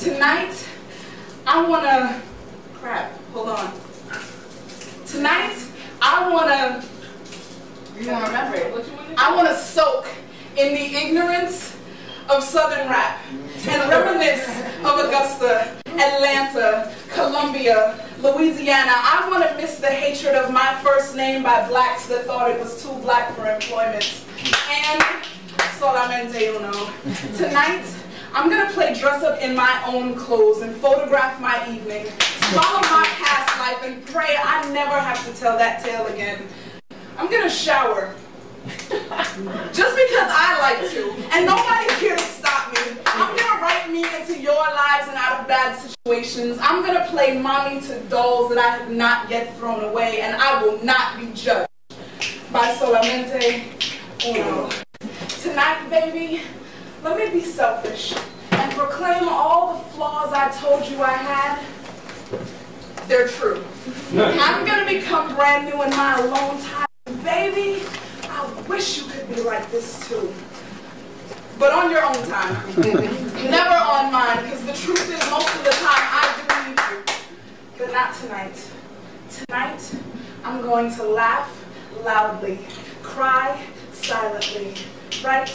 Tonight, I wanna, crap, hold on. Tonight, I wanna, you wanna remember it? What you wanna do? I wanna soak in the ignorance of Southern rap and reminisce of Augusta, Atlanta, Columbia, Louisiana. I wanna miss the hatred of my first name by blacks that thought it was too black for employment. And solamente uno. Tonight, I'm gonna play dress up in my own clothes and photograph my evening, swallow my past life and pray I never have to tell that tale again. I'm gonna shower, just because I like to, and nobody's here to stop me. I'm gonna write me into your lives and out of bad situations. I'm gonna play mommy to dolls that I have not yet thrown away, and I will not be judged by solamente uno. Tonight, baby, let me be selfish and proclaim all the flaws I told you I had. They're true. I'm gonna become brand new in my alone time. Baby, I wish you could be like this too. But on your own time. Never on mine, because the truth is most of the time I do need you. But not tonight. Tonight, I'm going to laugh loudly, cry silently, write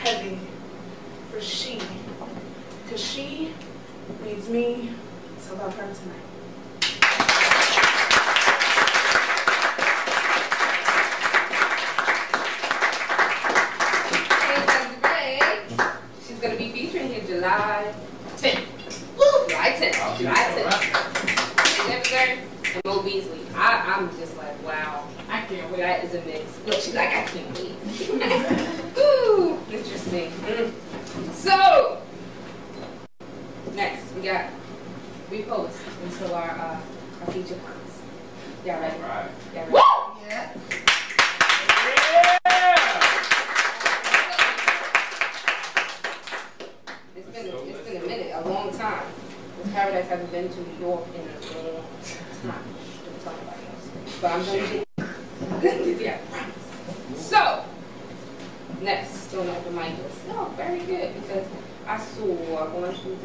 heavy for she, because she needs me to love her tonight. She's going to be featuring here July 10th. Woo! July 10th. July 10th. And Mo Beasley. I'm just like, wow. I can't wait. That is a mix. Look, she's like, I can't wait. Ooh, interesting. So, next we got repost into our feature funds. Y'all ready? Right. Y'all ready? Woo! Yeah. It's been a minute, a long time. This Paradise hasn't been to New York in a long time. Don't tell anybody else. But I'm going to yeah. So, next on the open mic list. No, very good, because I saw 1, 2,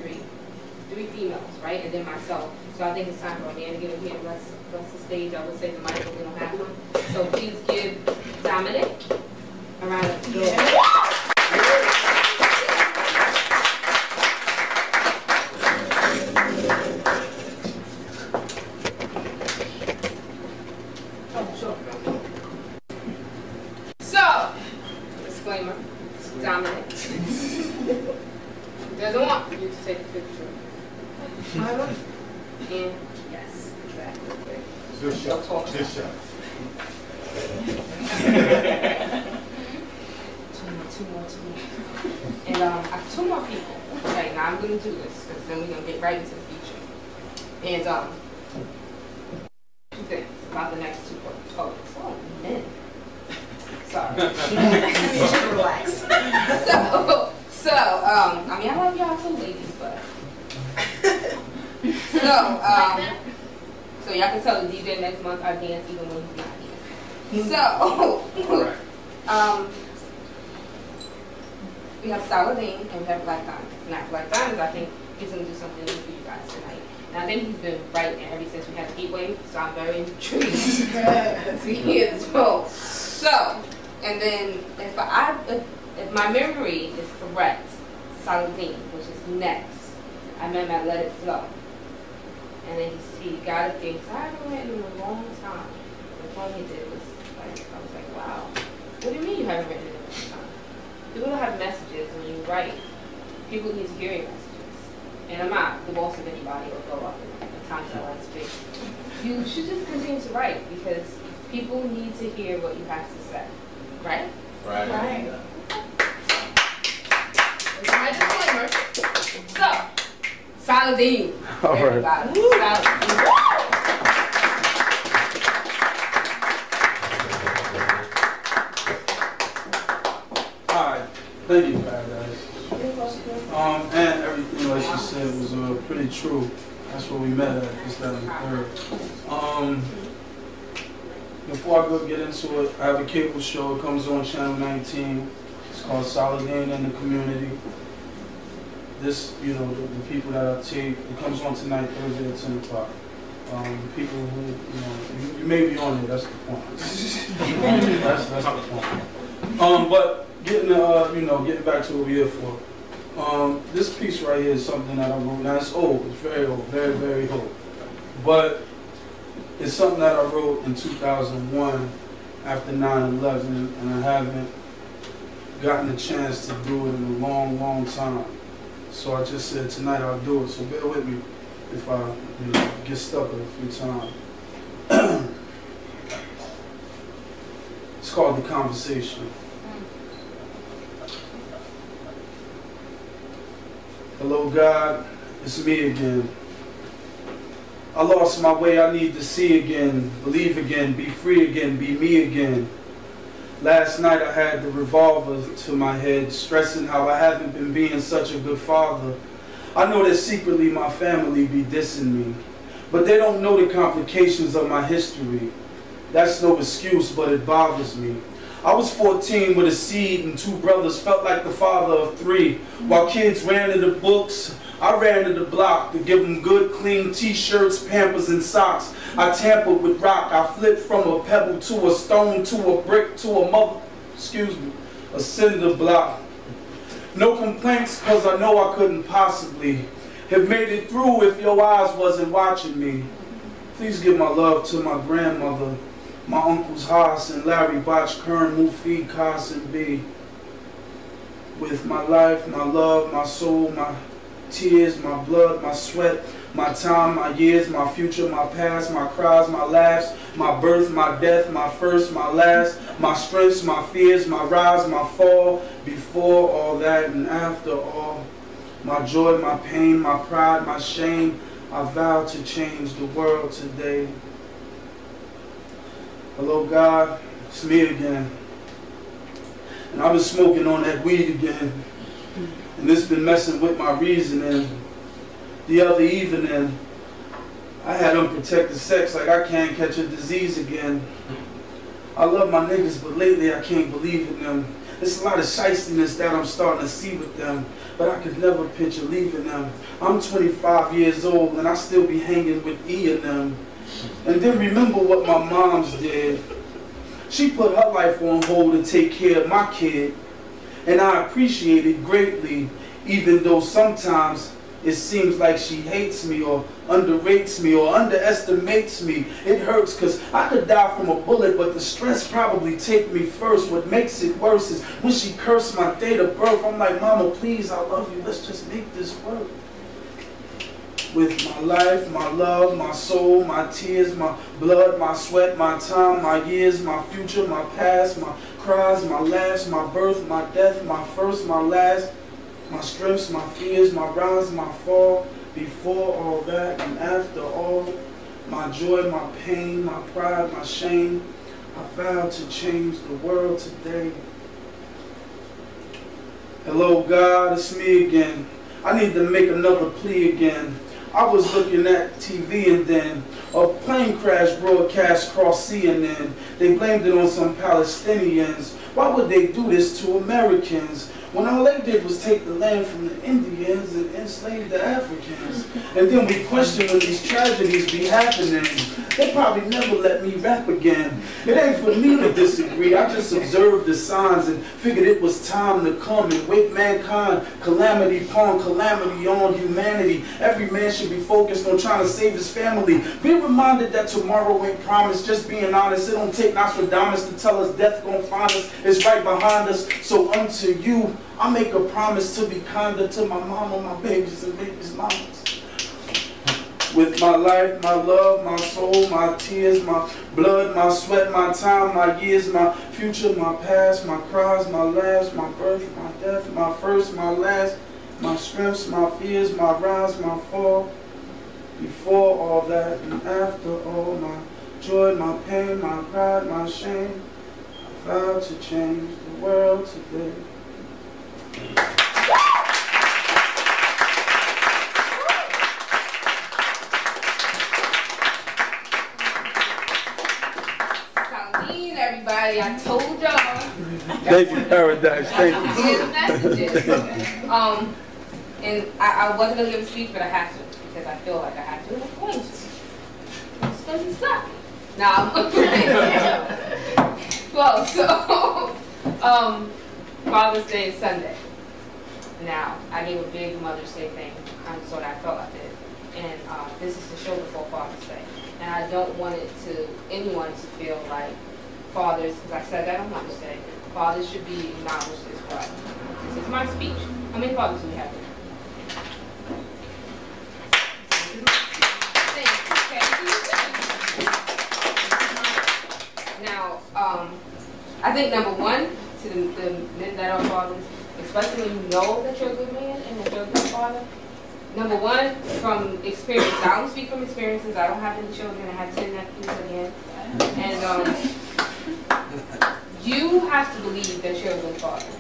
3 females, right? And then myself. So I think it's time for a man to get up here and bless the stage. I would say the mic, but we don't have one. So please give Dominic a round of applause. Yeah. Dominic doesn't want you to take a picture. And yes, exactly. Good shot. Good shot. Two more. And I have 2 more people. Okay, now I'm going to do this because then we're going to get right into the feature. And 2 things about the next 2 photos. Oh, men. Sorry. Relax. I mean, I love y'all too, ladies, but so y'all can tell the DJ next month I dance even when he's not here. So, we have Saladin and we have Black Diamonds. Now, Black Diamonds, I think he's going to do something new for you guys tonight. And I think he's been writing ever since we had the heat wave, so I'm very intrigued to hear this poem. So, and then if my memory is correct, Saladin, which is next, I met him at Let It Flow. And then he got a thing, so I haven't written in a long time. The poem he did was like, I was like, wow. What do you mean you haven't written in a long time? People don't have messages when you write. People need to hear your messages. And I'm not the boss of anybody or go up in times I like to speak. You should just continue to write because people need to hear what you have to say. Right? Right. It's my disclaimer. So, Saladin. All right. Saladin. Alright, thank you, Paradise. And everything like she said was pretty true. That's where we met at, this, that, and the third. Before I go get into it, I have a cable show. It comes on Channel 19. It's called Saladin in the Community. this, you know, the people that I take, it comes on tonight, Thursday at 10 o'clock. People who, you know, you may be on there, that's the point. that's the point. But getting, you know, getting back to what we're here for. This piece right here is something that I wrote. Now it's old, it's very old, very, very old. But it's something that I wrote in 2001 after 9/11, and I haven't gotten a chance to do it in a long, long time. So I just said tonight I'll do it. So bear with me if I, you know, get stuck a few times. It's called The Conversation. Hello, God, it's me again. I lost my way, I need to see again, believe again, be free again, be me again. Last night I had the revolver to my head, stressing how I haven't been being such a good father. I know that secretly my family be dissing me, but they don't know the complications of my history. That's no excuse, but it bothers me. I was 14 with a seed and 2 brothers, felt like the father of 3. While kids ran to the books, I ran to the block to give them good, clean t-shirts, Pampers, and socks. I tampered with rock. I flipped from a pebble to a stone to a brick to a cinder block. No complaints, cause I know I couldn't possibly have made it through if your eyes wasn't watching me. Please give my love to my grandmother, my uncles Haas and Larry, Botch, Kern, Mufid, Kas, and B. With my life, my love, my soul, my tears, my blood, my sweat, my time, my years, my future, my past, my cries, my laughs, my birth, my death, my first, my last, my strengths, my fears, my rise, my fall, before all that and after all, my joy, my pain, my pride, my shame, I vow to change the world today. Hello, God, it's me again. And I've been smoking on that weed again. And it's been messing with my reasoning. The other evening, I had unprotected sex like I can't catch a disease again. I love my niggas, but lately I can't believe in them. There's a lot of shystiness that I'm starting to see with them, but I could never picture leaving them. I'm 25 years old and I still be hanging with E and them. And then remember what my mom's did. She put her life on hold to take care of my kid. And I appreciate it greatly, even though sometimes it seems like she hates me or underrates me or underestimates me. It hurts because I could die from a bullet, but the stress probably take me first. What makes it worse is when she cursed my date of birth. I'm like, Mama, please, I love you. Let's just make this work. With my life, my love, my soul, my tears, my blood, my sweat, my time, my years, my future, my past, my cries, my laughs, my birth, my death, my first, my last, my strengths, my fears, my rise, my fall, before all that and after all, my joy, my pain, my pride, my shame, I vow to change the world today. Hello, God, it's me again. I need to make another plea again. I was looking at TV and then a plane crash broadcast across CNN. They blamed it on some Palestinians. Why would they do this to Americans? When all they did was take the land from the Indians and enslave the Africans. And then we question when these tragedies be happening. They probably never let me rap again. It ain't for me to disagree. I just observed the signs and figured it was time to come and wake mankind calamity upon calamity on humanity. Every man should be focused on trying to save his family. Be reminded that tomorrow ain't promised. Just being honest, it don't take Nostradamus to tell us death gonna find us. It's right behind us. So unto you, I make a promise to be kinder to my mama, my babies, and babies' mamas. With my life, my love, my soul, my tears, my blood, my sweat, my time, my years, my future, my past, my cries, my laughs, my birth, my death, my first, my last, my strengths, my fears, my rise, my fall. Before all that and after all, my joy, my pain, my pride, my shame, I vow to change the world today. Saladin, everybody, I told y'all. Thank you, Paradise. Thank you. Messages. And I wasn't going to give a speech, but I have to, because I feel like I have to, and I'm going to. It's going to be stuck. Now, well, so, Father's Day is Sunday. Now, I gave a big Mother's Day thing, kind of sort of I felt like it. And this is to show before Father's Day. And I don't want it to, anyone to feel like fathers, because I said that on Mother's Day, fathers should be acknowledged as well. This is my speech. How many fathers do we have here? Now, I think number one, to the men that are fathers, especially when you know that you're a good man and that you're a good father, number one, from experience, I don't speak from experiences, I don't have any children, I have 10 nephews again, and you have to believe that you're a good father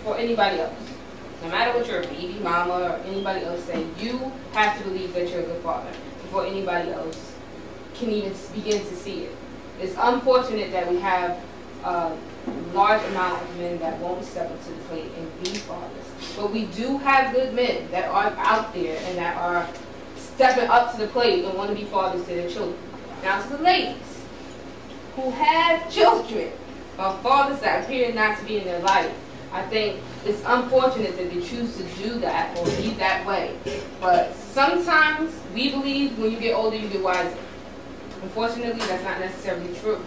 for anybody else. No matter what your baby mama or anybody else say, you have to believe that you're a good father before anybody else can even begin to see it. It's unfortunate that we have a large amount of men that won't step up to the plate and be fathers. But we do have good men that are out there and that are stepping up to the plate and want to be fathers to their children. Now to the ladies who have children or fathers that appear not to be in their life, I think it's unfortunate that they choose to do that or be that way. But sometimes we believe when you get older you get wiser. Unfortunately, that's not necessarily true.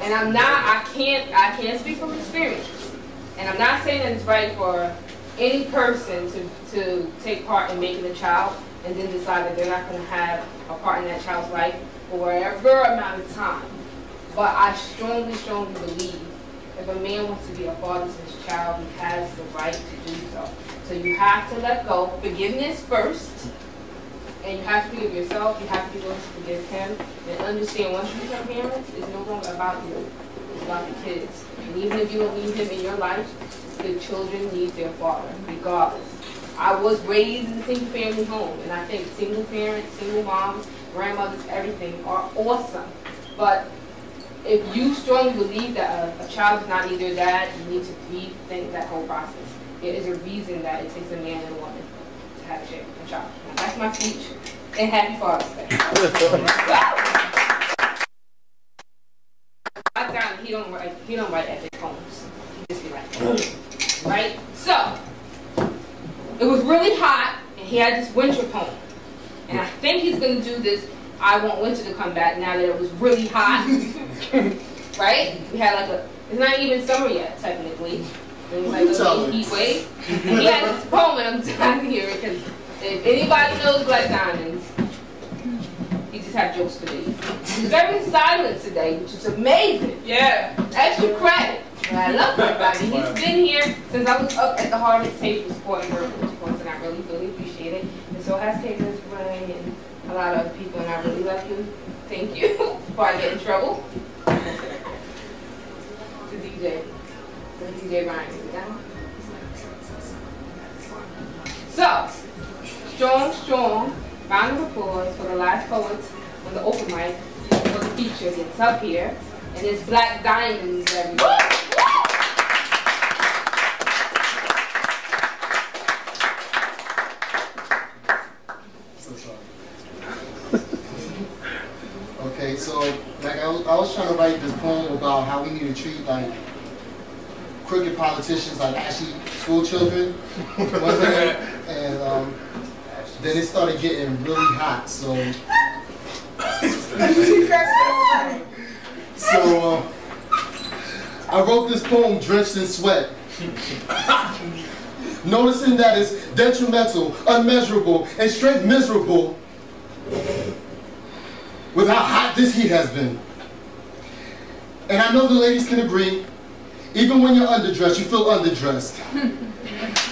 And I can't speak from experience. And I'm not saying that it's right for any person to take part in making a child and then decide that they're not going to have a part in that child's life for whatever amount of time. But I strongly, strongly believe if a man wants to be a father to his child, he has the right to do so. So you have to let go. Forgiveness first. And you have to forgive yourself, you have to be willing to forgive him, and understand once you become parents, it's no longer about you, it's about the kids. And even if you don't need him in your life, the children need their father, regardless. I was raised in a single family home, and I think single parents, single moms, grandmothers, everything are awesome. But if you strongly believe that a child does not need their dad, you need to rethink that whole process. There is a reason that it takes a man and a woman to have a child. Now, that's my speech, and happy Father's Day. He don't write epic poems. He just be like, right? So, it was really hot, and he had this winter poem. And I think he's going to do this, I want winter to come back now that it was really hot. Right? We had like it's not even summer yet, technically. It was like a heat wave. He had this poem, and I'm dying here because if anybody knows Black Diamonds, he just had jokes for days. He's very silent today, which is amazing. Yeah. Extra credit. And I love everybody. He's been here since I was up at the Harvest table supporting Burroughs, of course, and I really, really appreciate it. And so has Taylor's Ray and a lot of other people, and I really love you. Thank you. Before I get in trouble. To DJ. To DJ Ryan. So, strong round of applause for the last poets on the open mic for the feature that's up here. And it's Black Diamonds, everybody. So sorry. Okay, so like I was trying to write this poem about how we need to treat like crooked politicians like actually school children. And then it started getting really hot, so I wrote this poem drenched in sweat. Noticing that it's detrimental, unmeasurable, and straight miserable with how hot this heat has been. And I know the ladies can agree, even when you're underdressed, you feel underdressed.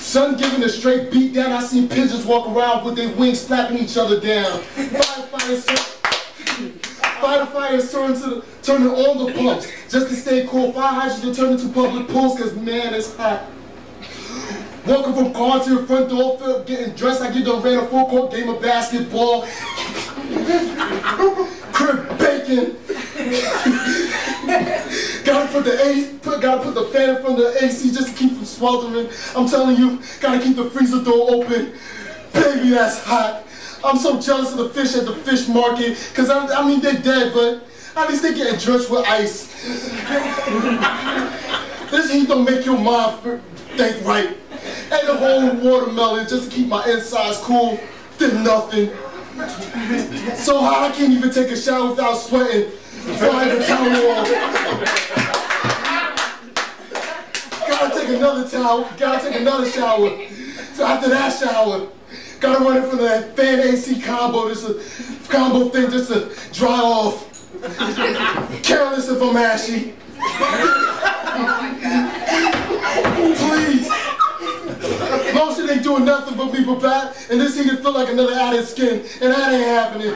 Sun giving a straight beat down, I seen pigeons walk around with their wings flapping each other down. Firefighters turning on the pumps just to stay cool. Fire hydrants are turning to public pools because man, it's hot. Walking from car to the front door, getting dressed like you done ran a full court game of basketball. Crib bacon. Gotta put the fan in front of the AC just to keep from sweltering. I'm telling you, gotta keep the freezer door open. Baby, that's hot. I'm so jealous of the fish at the fish market, because I mean, they're dead, but at least they're getting drenched with ice. This heat don't make your mind think right. And the whole watermelon just to keep my insides cool, did nothing. So hot I can't even take a shower without sweating. Flying the towel off. Gotta take another towel, gotta take another shower. So after that shower, gotta run it from that fan AC combo, just a combo thing just to dry off. Careless if I'm ashy. Oh my God. Please. Lotion ain't doing nothing but me bad, and this heat feel like another added skin, and that ain't happening.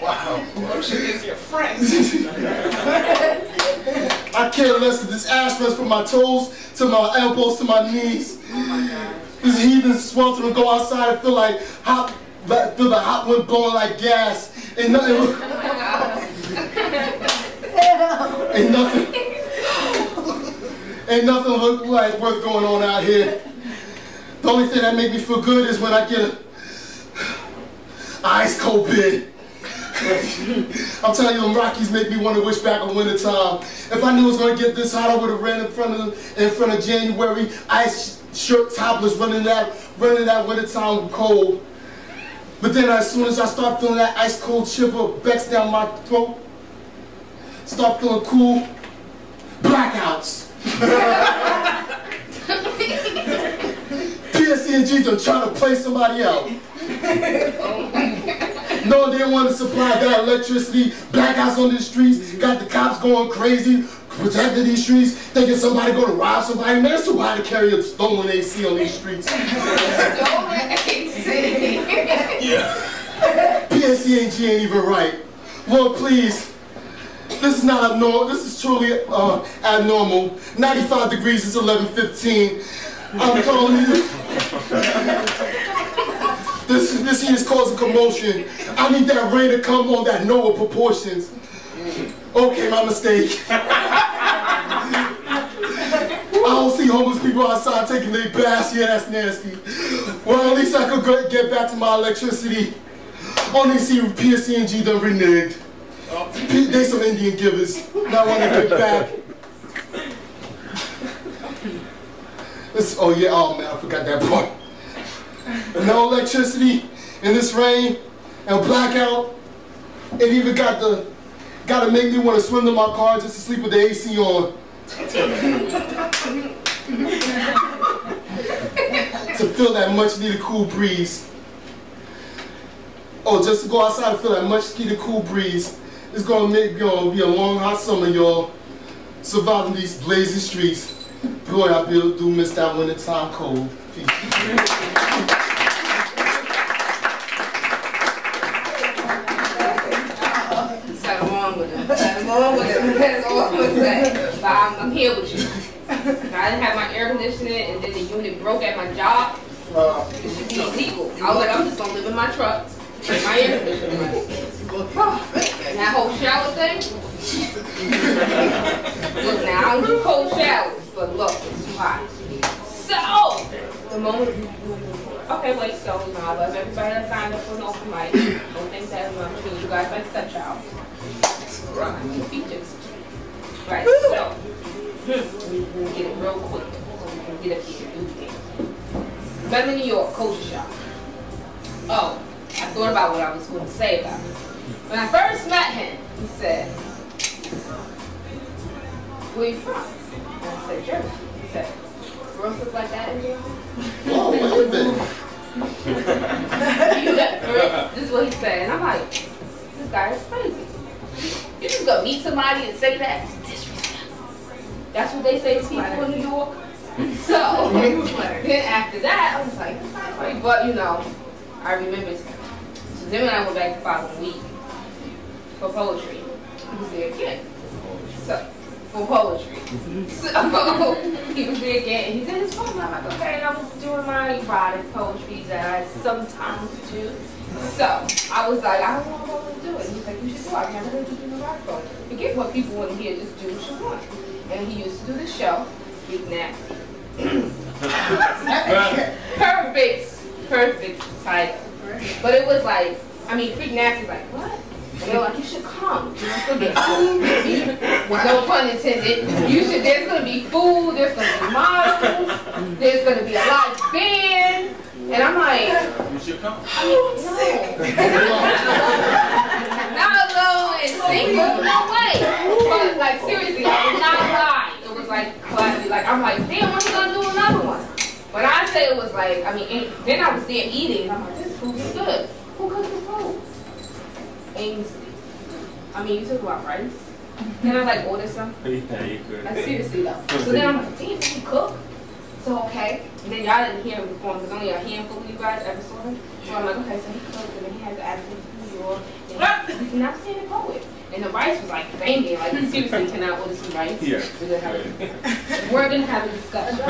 Wow. Lotion is your friend. I care less of this ash rush from my toes to my elbows to my knees. Oh my God. This heat and sweltering go outside and feel like feel the hot wind blowing like gas. Ain't nothing. Oh my God. Ain't nothing look like worth going on out here. The only thing that make me feel good is when I get a ice cold bid. I'm telling you, them Rockies make me want to wish back on winter time. If I knew it was going to get this hot, I would have ran in front of January, ice shirt topless, running that winter time cold. But then as soon as I start feeling that ice cold shiver backs down my throat, start feeling cool, blackouts. PSC&G done trying to play somebody out. No, they didn't want to supply that electricity. Blackouts on the streets, got the cops going crazy, protecting these streets, thinking somebody going to rob somebody. Man, it's too hard to carry a stolen AC on these streets. Stolen AC. Yeah. PSC&G ain't even right. Lord, please. This is not abnormal. This is truly abnormal. 95 degrees is 11:15. I'm calling you. This heat is causing commotion. I need that rain to come on that Noah proportions. Okay, my mistake. I don't see homeless people outside taking their baths. Yeah, that's nasty. Well, at least I could get back to my electricity. Only see PSC&G done reneged. They some Indian givers. Not want to get back. Oh yeah, oh man, I forgot that part. No electricity in this rain and blackout. It even gotta make me want to swim to my car just to sleep with the AC on. To feel that much needed cool breeze. Oh, just to go outside and feel that much needed cool breeze. It's gonna be a long hot summer, y'all. Surviving these blazing streets. Boy, I do miss that winter time cold. Peace. Nothing wrong with him. Nothing wrong with him. That's all I'm gonna say. But I'm here with you. I didn't have my air conditioning, and then the unit broke at my job. It should be illegal. I was like, I'm just gonna live in my truck. My air conditioning. And that whole shower thing. Look, now I don't do cold showers, but look, it's too hot. So, the moment. Okay, wait. So, I love everybody that signed up for an open mic. Don't think that I'm sure you guys like stepchild. Features. Right. So, we'll get it real quick. We'll get up here and do things. Better New York, culture shock. Oh. I thought about what I was going to say about him. When I first met him, he said, "Where are you from?" And I said, "Germany." He said, "Burroughs look like that in Germany?" Whoa, wait a minute. This is what he said. And I'm like, this guy is crazy. You just go meet somebody and say that? It's disrespectful. That's what they say to people in New York. So, then after that, I was like, but you know, I remember. So then when I went back the following week for poetry, he was there again. So, for poetry. So, he was there again, and he's in his phone. I'm like, okay, I was doing my erotic poetry that I sometimes do. So, I was like, I don't know what I'm going to do it. And he's like, you should do before. I've never heard you do no rock song. Forget what people want to hear, just do what you want. And he used to do the show, Freak Nasty. Perfect title. But it was like, I mean, Freak Nasty's like, what? And they're like, you should come. There's gonna be food, no pun intended. There's gonna be food, there's gonna be models, there's gonna be a live band. And I'm like, You should come. no. Not alone and single, no way. But like seriously, I would not lie. It was like classy. Like I'm like, damn, when we gonna do another one? But I say it was like, I mean, then I was there eating. And I'm like, this food is good. Who cooked the food? Ainsley. I mean, you talk about rice. Then I like order some. Yeah, you could. Like seriously though. So then I'm like, damn, did you cook? So okay. And then y'all didn't hear him before because only a handful of you guys ever saw him. So I'm like, okay, so he cooked and then he had the accent from New York. And he's an outstanding poet. And the rice was like banging. Like seriously, can I order some rice? Yeah. We're gonna have a discussion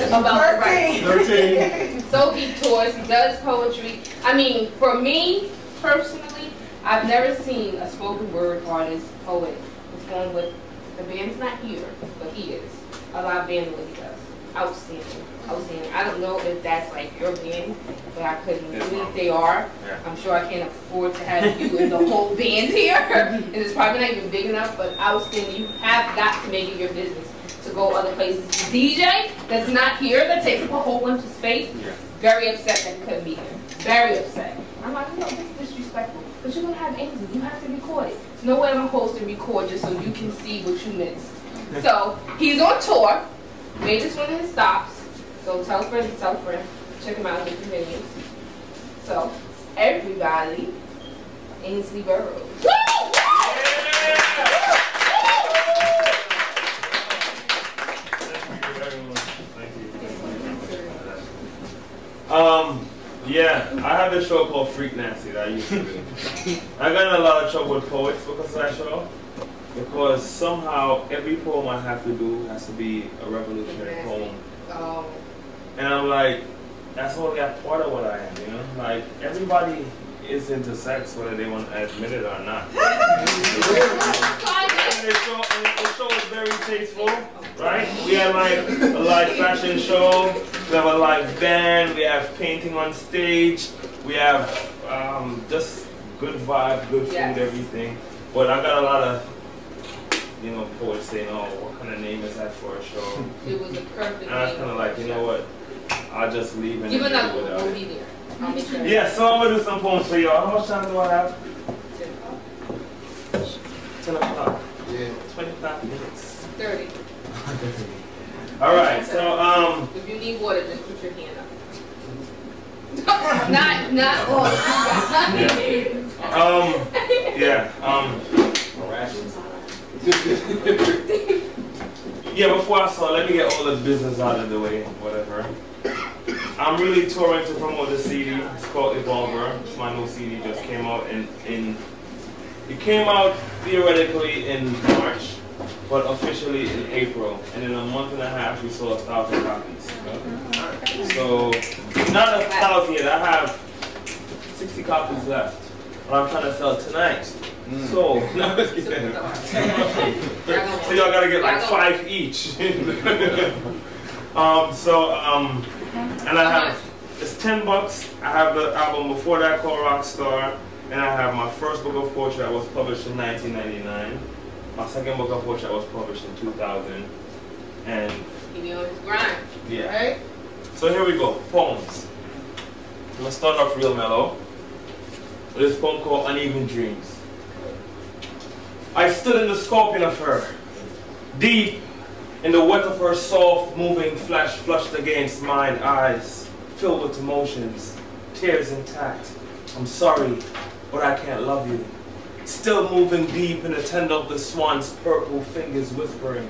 about the rice. 13. So he tours, he does poetry. I mean, for me personally, I've never seen a spoken word artist, poet, perform with the band's not here, but he is. A live band what he does. Outstanding. Outstanding. I don't know if that's like your band, but I couldn't believe if they are. Yeah. I'm sure I can't afford to have you and the whole band here. And it's probably not even big enough, but outstanding. You have got to make it your business to go other places. DJ that's not here, that takes up a whole bunch of space. Yeah. Very upset that he couldn't be here. Very upset. I'm like, no, this is disrespectful. But you're going to have Ainsley. You have to record it. There's no way I'm supposed to record just so you can see what you missed. So, he's on tour. Made this one of his stops. So, tell a friend. Check him out at the videos. So, everybody, Ainsley Burroughs. Woo! Yeah, I have a show called Freak Nasty that I used to do. I got in a lot of trouble with poets because of that show. Because somehow every poem I have to do has to be a revolutionary poem. Oh. And I'm like, that's only a part of what I am, you know? Like, everybody is into sex whether they want to admit it or not. And the show is very tasteful, right? We have like a live fashion show, we have a live band, we have painting on stage, we have just good vibe, good food, everything. But I got a lot of, you know, poets saying, oh, what kind of name is that for a show? It was a perfect And I was kind of like, you know what, I'll just leave and give do it another without we'll it. be there. I'll make sure. Yeah, so I'm going to do some poems for y'all. How much time do I have? 10 o'clock. Yeah. 25 minutes. 30. Alright, so, If you need water, just put your hand up. not yeah, before I start, let me get all the business out of the way, whatever. I'm really touring to promote the CD. It's called Evolver. It's my new CD, just came out it came out theoretically in March, but officially in April. And in a month and a half, we sold 1,000 copies. So, not 1,000 yet. I have 60 copies left. But I'm trying to sell tonight. So, no, just kidding. So y'all gotta get like 5 each. And I have, it's $10. I have the album before that called Rockstar. And I have my first book of poetry that was published in 1999. My second book of poetry that was published in 2000. And he be on his grind. Yeah. Right? So here we go. Poems. I'm gonna start off real mellow. This poem called Uneven Dreams. I stood in the scorpion of her, deep in the wet of her soft moving flesh flushed against mine eyes, filled with emotions, tears intact. I'm sorry, but I can't love you. Still moving deep in the tender of the swan's purple fingers whispering,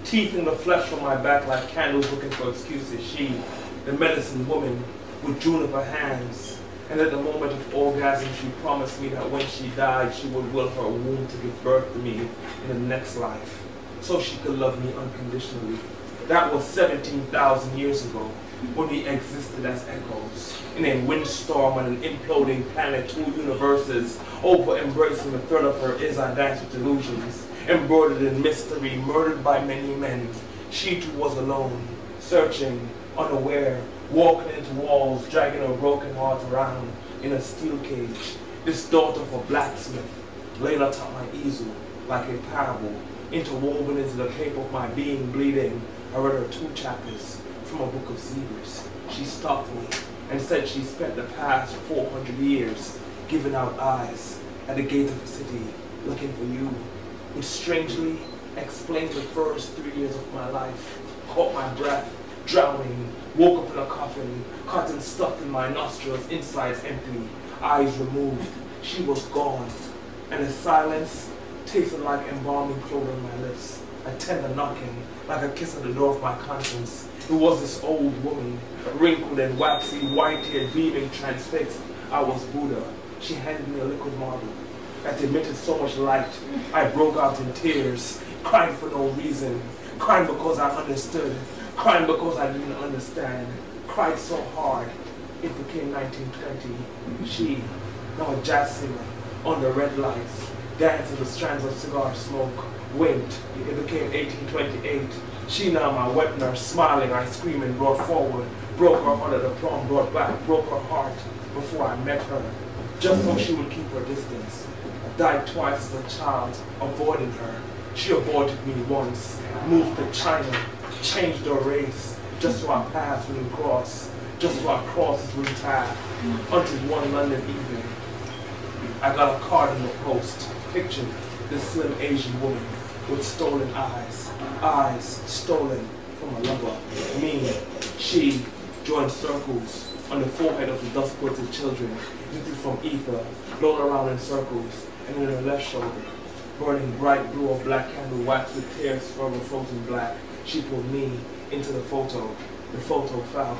teeth in the flesh from my back like candles looking for excuses. She, the medicine woman, with juniper hands. And at the moment of orgasm, she promised me that when she died, she would will her womb to give birth to me in the next life, so she could love me unconditionally. That was 17,000 years ago, when we existed as echoes, in a windstorm on an imploding planet, 2 universes, over-embracing the threat of her is I dance with illusions, embroidered in mystery, murdered by many men. She too was alone, searching, unaware, walking into walls, dragging her broken heart around in a steel cage. This daughter of a blacksmith, laying atop my easel like a parable, interwoven into the paper of my being bleeding. I read her 2 chapters from a book of zebras. She stopped me and said she spent the past 400 years giving out eyes at the gate of the city, looking for you, which strangely explains the first 3 years of my life. Caught my breath, drowning, woke up in a coffin, cotton stuffed in my nostrils, insides empty, eyes removed. She was gone, and the silence tasted like embalming floated on my lips, a tender knocking, like a kiss at the door of my conscience. It was this old woman, wrinkled and waxy, white-haired, beaming, transfixed. I was Buddha. She handed me a liquid marble that emitted so much light. I broke out in tears, crying for no reason, crying because I understood, crying because I didn't understand, cried so hard, it became 1920. She, now a jazz singer, under red lights, danced in the strands of cigar smoke, winked, it became 1828. She, now my wet nurse, smiling, I screaming, brought forward, broke her heart at the prom, brought back, broke her heart before I met her, just so she would keep her distance. I died twice as a child, avoiding her. She avoided me once, moved to China, changed her race, just so our paths wouldn't cross, just so our crosses wouldn't path, until one London evening. I got a card in the post, pictured this slim Asian woman with stolen eyes, eyes stolen from a lover. Me, she, joined circles on the forehead of the dust-coated children, lifted from ether, blown around in circles, and in her left shoulder, burning bright blue or black candle waxed with tears from a frozen black. She pulled me into the photo. The photo fell,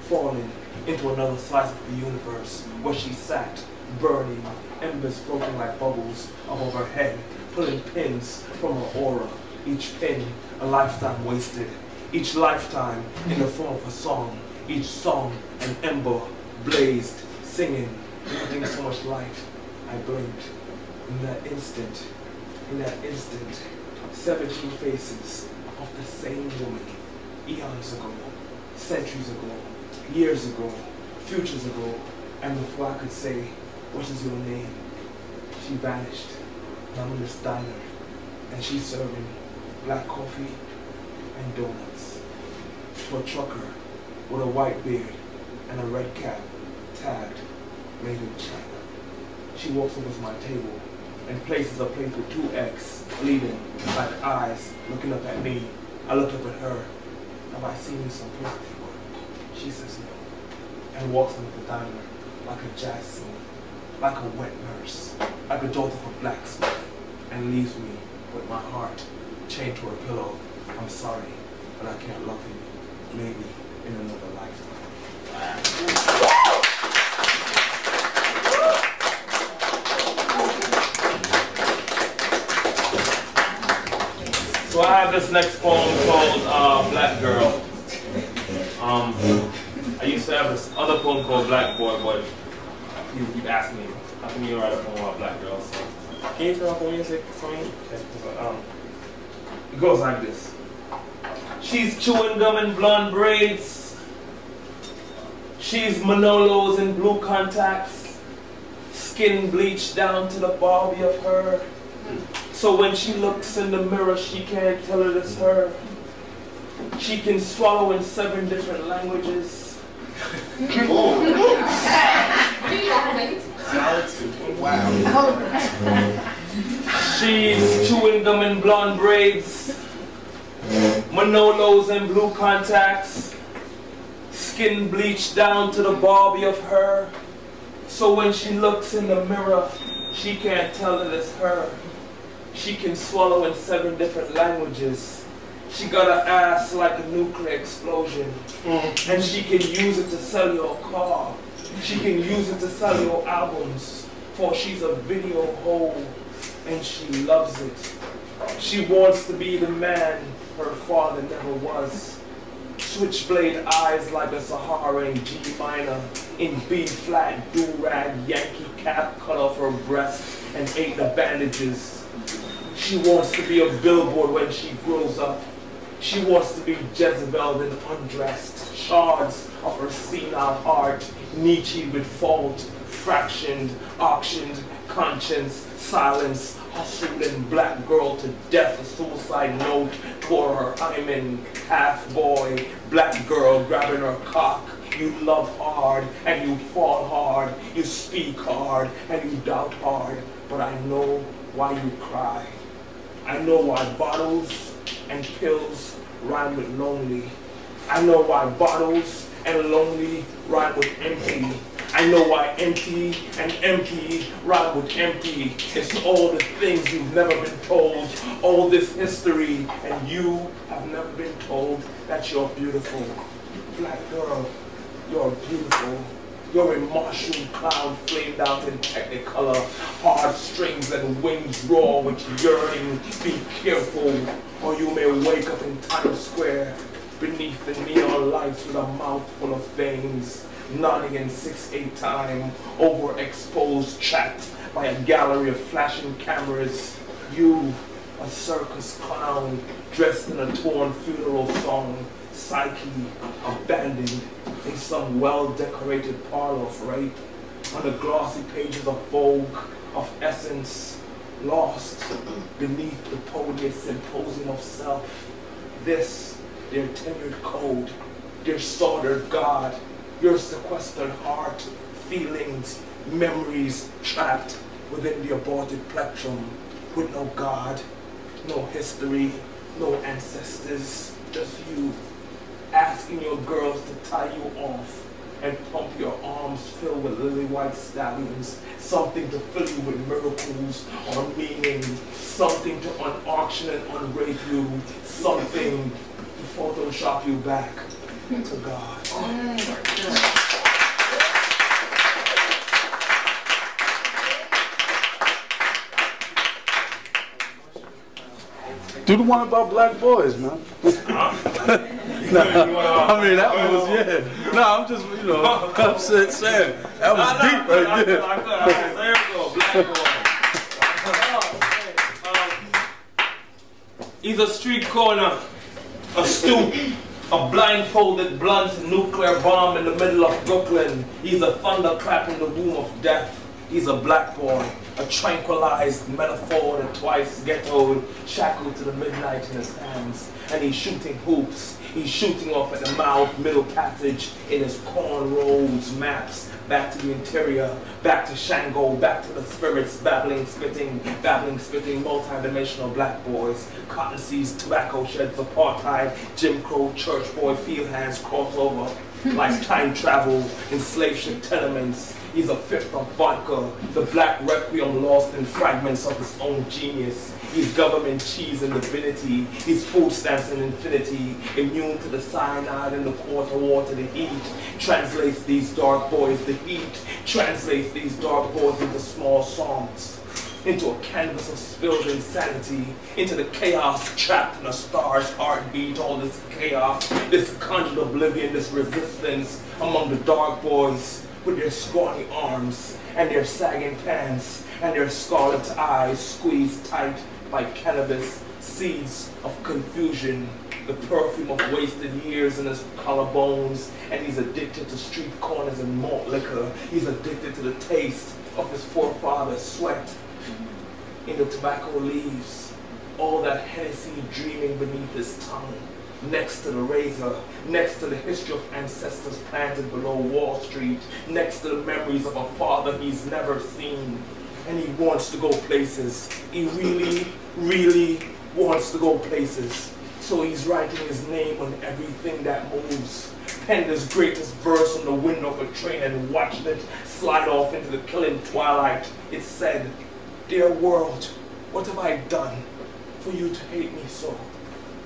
falling into another slice of the universe, where she sat, burning, embers floating like bubbles above her head, pulling pins from her aura, each pin a lifetime wasted, each lifetime in the form of a song, each song an ember blazed, singing, emitting so much light. I blinked. In that instant, 17 faces of the same woman, eons ago, centuries ago, years ago, futures ago, and before I could say, what is your name? She vanished. I'm in this diner, and she's serving black coffee and donuts to a trucker with a white beard and a red cap tagged made in China. She walks over to my table and places a plate with 2 eggs, bleeding, like eyes, looking up at me. I look up at her. Have I seen you someplace before? She says no, and walks into the diner like a jazz singer, like a wet nurse, like a daughter of a blacksmith, and leaves me with my heart chained to her pillow. I'm sorry, but I can't love you. Maybe in another lifetime. So I have this next poem called Black Girl. I used to have this other poem called Black Boy, but people keep asking me, how can you write a poem about black girls? So, can you turn off the music for me? Okay. It goes like this. She's chewing gum in blonde braids. She's Manolos in blue contacts. Skin bleached down to the Barbie of her. So when she looks in the mirror, she can't tell it it's her. She can swallow in 7 different languages. Wow. She's chewing gum in blonde braids. Manolos and blue contacts. Skin bleached down to the Barbie of her. So when she looks in the mirror, she can't tell that it's her. She can swallow in 7 different languages. She got an ass like a nuclear explosion. And she can use it to sell your car. She can use it to sell your albums. For she's a video hoe and she loves it. She wants to be the man her father never was. Switchblade eyes like a Sahara in G minor, in B flat, do-rag, Yankee cap cut off her breast and ate the bandages. She wants to be a billboard when she grows up. She wants to be Jezebel then undressed, shards of her senile heart, Nietzsche with fault, fractioned, auctioned, conscience, silence, hustled and black girl to death, a suicide note tore her hymen, half boy, black girl grabbing her cock. You love hard and you fall hard, you speak hard and you doubt hard, but I know why you cry. I know why bottles and pills rhyme with lonely. I know why bottles and lonely rhyme with empty. I know why empty and empty rhyme with empty. It's all the things you've never been told, all this history, and you have never been told that you're beautiful. Black girl, you're beautiful. You're a Martian cloud flamed out in technicolor, hard strings and wings raw with yearning. Be careful, or you may wake up in Times Square beneath the neon lights with a mouth full of veins, nodding in 6/8 time, overexposed, trapped by a gallery of flashing cameras. You, a circus clown, dressed in a torn funeral song, psyche, abandoned in some well-decorated parlor of rape, on the glossy pages of Vogue, of Essence, lost beneath the podium symposium of self. This, their tenured code, their soldered God, your sequestered heart, feelings, memories trapped within the aborted plectrum, with no God, no history, no ancestors, just you, asking your girls to tie you off and pump your arms filled with lily white stallions, something to fill you with miracles or meaning, something to unauction and unrape you, something to Photoshop you back to God. Do the one about black boys, man. Nah, I mean, that was, yeah. No, I'm just, you know, I'm saying, that was deep right there. There we go, black boy. He's a street corner, a stoop, a blindfolded blunt nuclear bomb in the middle of Brooklyn. He's a thunderclap in the womb of death. He's a black boy, a tranquilized metaphor that twice ghettoed, shackled to the midnight in his hands. And he's shooting hoops. He's shooting off at the mouth, middle passage in his cornrows, maps, back to the interior, back to Shango, back to the spirits, babbling, spitting, multi-dimensional black boys, cotton seeds, tobacco sheds, apartheid, Jim Crow, church boy, field hands, crossover, like time travel, enslaved ship tenements. He's a fifth of vodka, the black requiem lost in fragments of his own genius. He's government cheese and divinity. He's food stamps and infinity, immune to the cyanide and the quarter water, the heat. Translates these dark boys, the heat. Translates these dark boys into small songs, into a canvas of spilled insanity, into the chaos trapped in a star's heartbeat. All this chaos, this conjured oblivion, this resistance among the dark boys, with their scrawny arms and their sagging pants and their scarlet eyes squeezed tight by cannabis, seeds of confusion, the perfume of wasted years in his collarbones, and he's addicted to street corners and malt liquor. He's addicted to the taste of his forefathers' sweat in the tobacco leaves, all that Hennessy dreaming beneath his tongue. Next to the razor, next to the history of ancestors planted below Wall Street, next to the memories of a father he's never seen. And he wants to go places. He really, really wants to go places. So he's writing his name on everything that moves. Penned his greatest verse on the window of a train and watched it slide off into the killing twilight. It said, "Dear world, what have I done for you to hate me so?"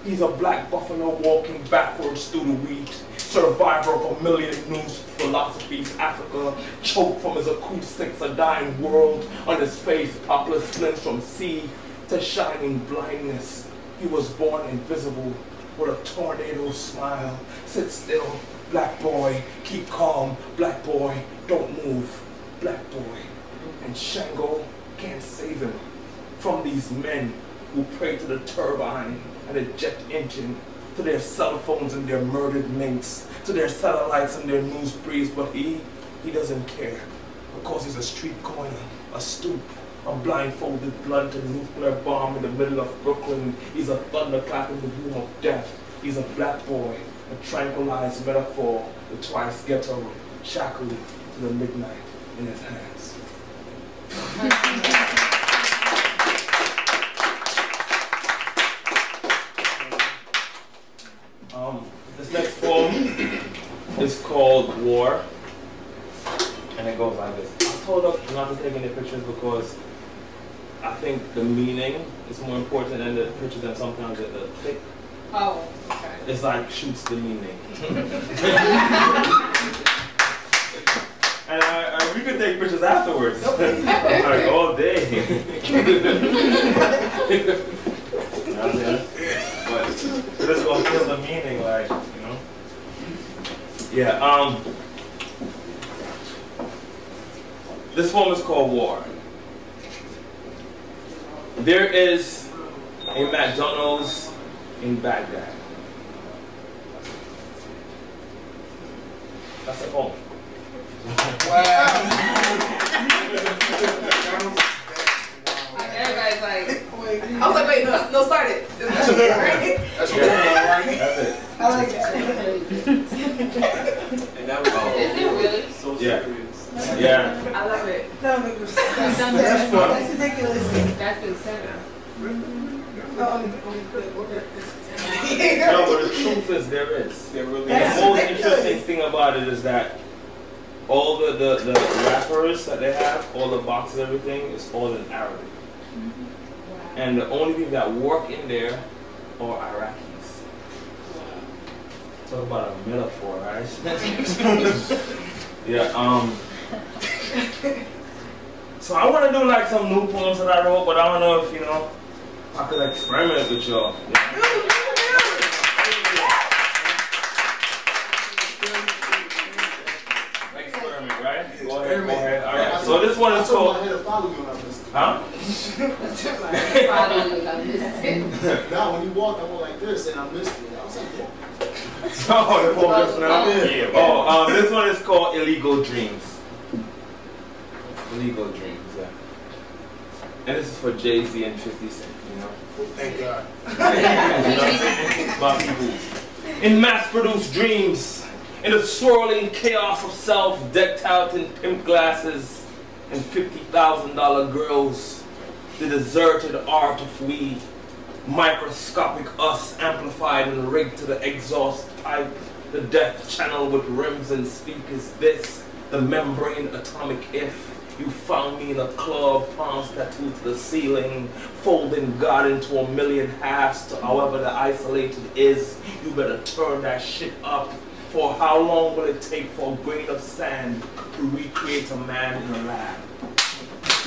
He's a black buffalo walking backwards through the wheat, survivor of a million new philosophies. Africa, choked from his acoustics, a dying world. On his face, poplar splints from sea to shining blindness. He was born invisible with a tornado smile. Sit still, black boy, keep calm, black boy, don't move, black boy. And Shango can't save him from these men who pray to the turbine and the jet engine, to their cell phones and their murdered mates, to their satellites and their news breeze, but he doesn't care, because he's a street corner, a stoop, a blindfolded blunt and nuclear bomb in the middle of Brooklyn. He's a thunderclap in the room of death. He's a black boy, a tranquilized metaphor, the twice ghetto, shackled to the midnight in his hands. This next poem is called War, and it goes like this. I told us not to take any pictures because I think the meaning is more important than the pictures, and sometimes the click. Oh, okay. It's like shoots the meaning. And we could take pictures afterwards. Like all day. But we're just gonna kill the meaning, like, you know? Yeah, this poem is called War. There is a McDonald's in Baghdad. That's a poem. Wow. Everybody's like, I was like, wait, no, start it. That's it. I like that. And that was all. is it really? So Yeah. serious. Yeah. I love it. That's ridiculous. That's insane. No, but the truth is there is. There really And is. the most interesting thing about it is that all the rappers that they have, all the boxes, everything, is all in Arabic. And the only people that work in there are Iraqis. Talk about a metaphor, right? Yeah, so I want to do like some new poems that I wrote, but I don't know if, you know, I could experiment with y'all. Experiment, right? Go ahead. All right. So this one is called. Huh? Now, when you walked, I went like this, and I missed it. I was like, yeah. Oh, the poem just now? Yeah. Oh, this one is called Illegal Dreams. Illegal Dreams, yeah. And this is for Jay-Z and 50 Cent, you know? Thank God. My people. In mass-produced dreams, in the swirling chaos of self, decked out in pimp glasses and $50,000 girls, the deserted art of we, microscopic us amplified and rigged to the exhaust pipe, the death channel with rims and speakers, this, the membrane atomic if. You found me in a club, palms tattooed to the ceiling, folding God into a million halves to however the isolated is. You better turn that shit up. For how long will it take for a grain of sand to recreate a man in a lab?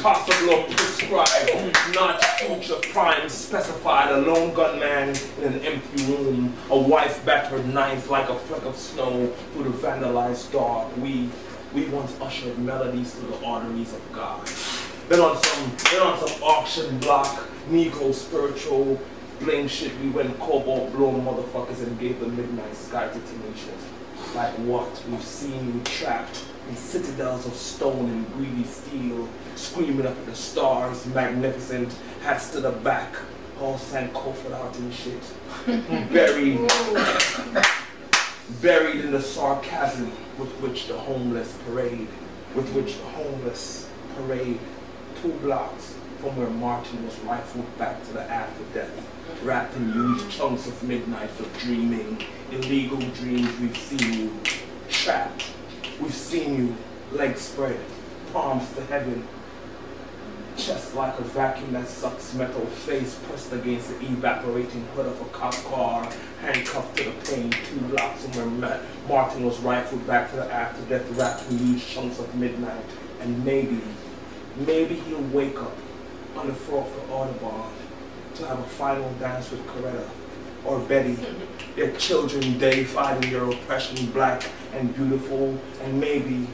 Possible or prescribed, not future crime specified. A lone gunman in an empty room, a wife battered knife like a fleck of snow through the vandalized dark. We once ushered melodies through the arteries of God. Then on some auction block, Negro spiritual bling shit, we went cobalt blown motherfuckers and gave the midnight sky to tenacious. Like what? We've seen you trapped in citadels of stone and greedy steel, screaming up at the stars, magnificent, hats to the back, all Sankofa out and shit. Buried in the sarcasm with which the homeless parade, 2 blocks from where Martin was rifled back to the after-death, wrapped in huge chunks of midnight for dreaming, illegal dreams. We've seen you trapped, we've seen you legs spread, palms to heaven, chest like a vacuum that sucks metal, face pressed against the evaporating hood of a cop car, handcuffed to the pane, 2 blocks from where Martin was rifled back to the after-death, wrapped in huge chunks of midnight. And maybe he'll wake up on the 4th of Audubon, to have a final dance with Coretta or Betty, their children deified in their oppression, black and beautiful, and maybe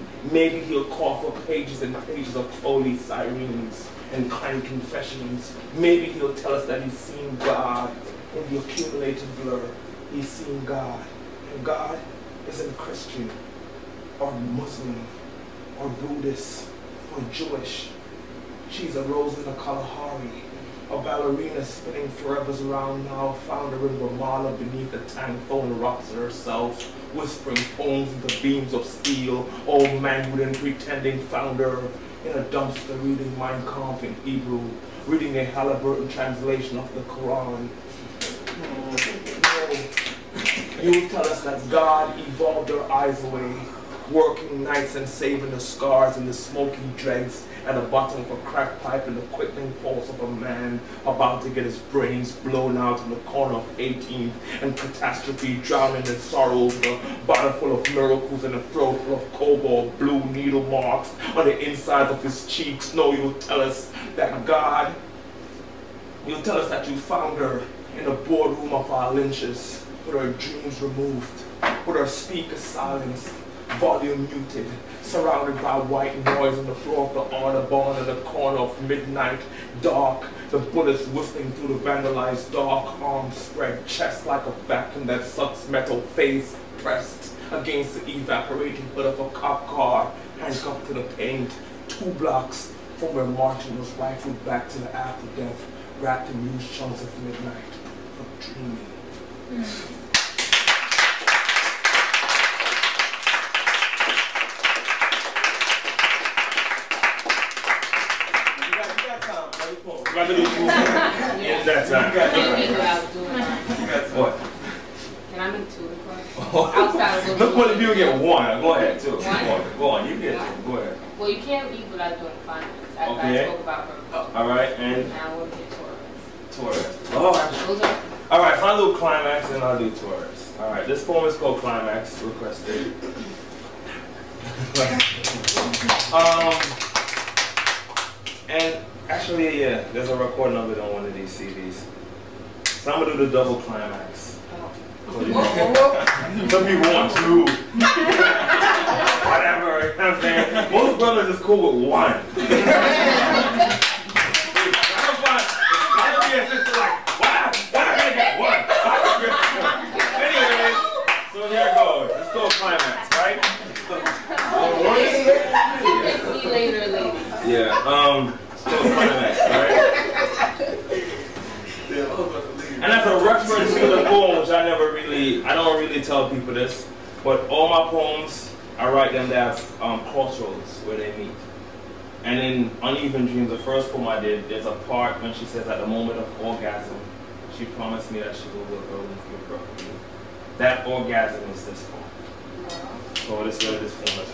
he'll call for pages and pages of holy sirens and kind confessions. Maybe he'll tell us that he's seen God in the accumulated blur. He's seen God, and God isn't Christian or Muslim or Buddhist or Jewish. She's a rose in the Kalahari, a ballerina spinning forevers around now, found her in Ramallah beneath a tank phone, rocks herself, whispering poems into beams of steel, all mangled and pretending, found her in a dumpster reading Mein Kampf in Hebrew, reading a Halliburton translation of the Quran. You tell us that God evolved her eyes away, working nights and saving the scars and the smoky dregs at the bottom of a crack pipe and the quickening pulse of a man about to get his brains blown out in the corner of 18th and catastrophe drowning in sorrow, the bottle full of miracles and a throat full of cobalt blue needle marks on the insides of his cheeks. No, you'll tell us that God, you'll tell us that you found her in the boardroom of our lynches, with her dreams removed, with her speaker silenced, volume muted, surrounded by white noise on the floor of the Audubon in the corner of midnight, dark, the bullets whistling through the vandalized dark, arms spread, chest like a vacuum that sucks metal, face pressed against the evaporating hood of a cop car, handcuffed to the paint, 2 blocks from where Martin was rifled back to the after-death, wrapped in loose chunks of midnight, from dreaming. I'm gonna do 2 in that time. What? Can I make 2 requests? Outside of look, what if you get 1? Go ahead, 2. Go on, you get 2. Go ahead. Well, you can't leave without doing finance. I spoke about her. All right, and now we'll get Taurus. Oh, all right, find a little climax, and I'll do Taurus. All right, this poem is called Climax, requested. And actually, yeah, there's a recording of it on one of these CDs. So I'm gonna do the double climax. Some people want 2. Whatever, you know what I'm saying? Most brothers is cool with 1. Anyways, so here it goes. Let's go climax, right? See you later, ladies. Yeah, so climax, right? And as a reference to the poem, which I don't really tell people this, but all my poems, I write them to have crossroads where they meet. And in Uneven Dreams, the first poem I did, there's a part when she says at the moment of orgasm, she promised me that she will look her and give birth to me. That orgasm is this poem. So this is where this poem is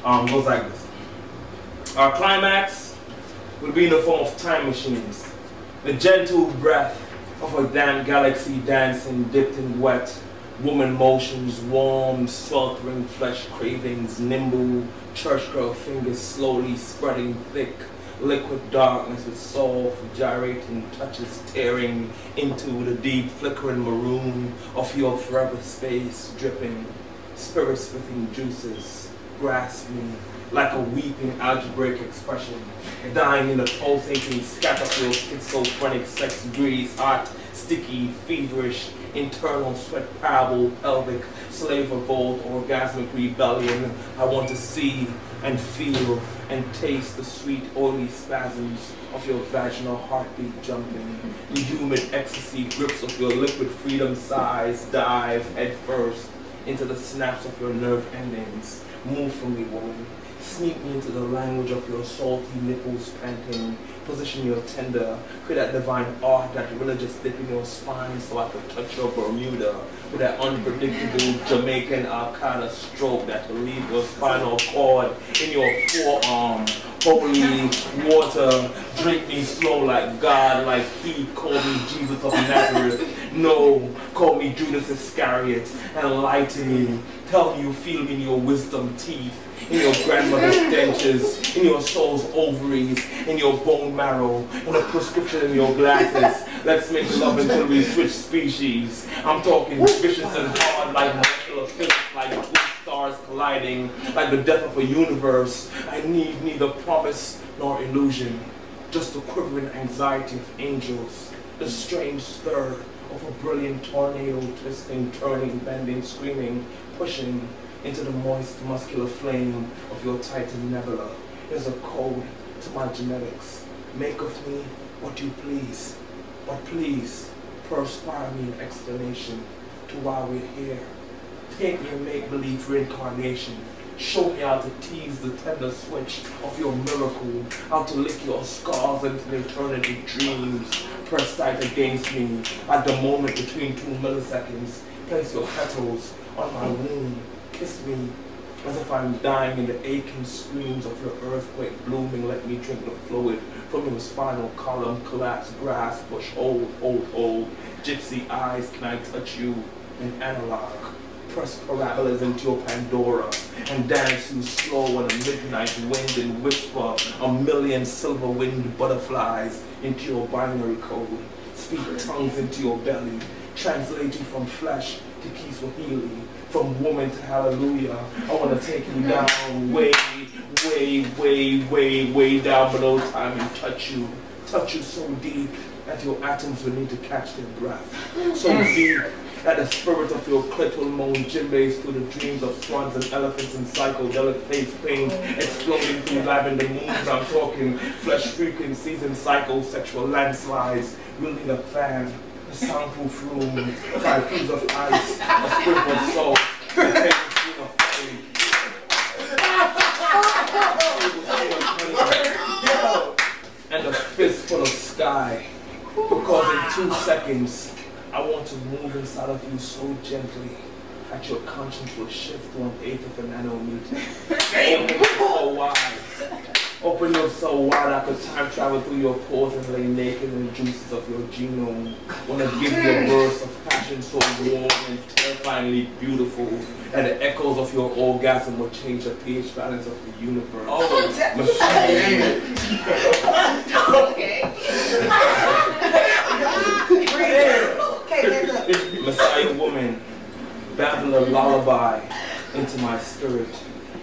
from. Goes like this. Our climax would be in the form of time machines. The gentle breath of a damn galaxy dancing, dipped in wet, woman motions, warm, sweltering flesh cravings, nimble, church girl fingers slowly spreading thick, liquid darkness with soft, gyrating touches tearing into the deep, flickering maroon of your forever space, dripping, spirit-smithing juices, grasp me like a weeping algebraic expression, dying in a pulsating scatterfield, schizophrenic sex breeze, hot, sticky, feverish, internal sweat parable, pelvic, slave revolt, orgasmic rebellion. I want to see and feel and taste the sweet oily spasms of your vaginal heartbeat jumping, the humid ecstasy grips of your liquid freedom sighs, dive head first into the snaps of your nerve endings. Move from me, woman. Sneak me into the language of your salty nipples panting. Position your tender. Create that divine art, that religious dip in your spine so I could touch your Bermuda with that unpredictable Jamaican Al-Qaeda stroke that will leave your spinal cord in your forearm. Holy water, drink me slow like God, like he called me Jesus of Nazareth. No, call me Judas Iscariot and lie to me. Tell me you feel me in your wisdom teeth, in your grandmother's dentures, in your soul's ovaries, in your bone marrow, in a prescription in your glasses. Let's make love until we switch species. I'm talking vicious and hard like molecular physics, like two stars colliding, like the death of a universe. I need neither promise nor illusion, just the quivering anxiety of angels, the strange stir of a brilliant tornado, twisting, turning, bending, screaming, pushing into the moist, muscular flame of your Titan nebula. Is a code to my genetics. Make of me what you please, but please perspire me an explanation to why we're here. Take me a make-believe reincarnation. Show me how to tease the tender switch of your miracle, how to lick your scars until eternity dreams. Press tight against me at the moment between 2 milliseconds. Place your petals on my wound. Kiss me as if I'm dying in the aching screams of your earthquake blooming. Let me drink the fluid from your spinal column. Collapse, grasp, push, hold, hold, hold. Gypsy eyes, can I touch you in analog? Press parabolas into your Pandora and dance you slow on a midnight wind and whisper a million silver winged butterflies into your binary code. Speak tongues into your belly, translate you from flesh to Kiswahili, from woman to hallelujah. I want to take you down way, way, way, way, way down below time and touch you so deep that your atoms will need to catch their breath. So deep that the spirit of your clit will moan djembes through the dreams of swans and elephants and psychedelic face paint exploding through lavender moons. I'm talking flesh frequencies and psychosexual landslides, wielding a fan, a soundproof room, 5 cubes of ice, a sprinkle of salt, a tablespoon of honey, and a fistful of sky. Because in 2 seconds, I want to move inside of you so gently that your conscience will shift 1/8 of a nanometer. Open up so wide. Open up so wide I could time travel through your pores and lay naked in the juices of your genome. Want to give you a burst of passion so warm and terrifyingly beautiful that the echoes of your orgasm will change the pH balance of the universe. Messiah woman, babble a lullaby into my spirit,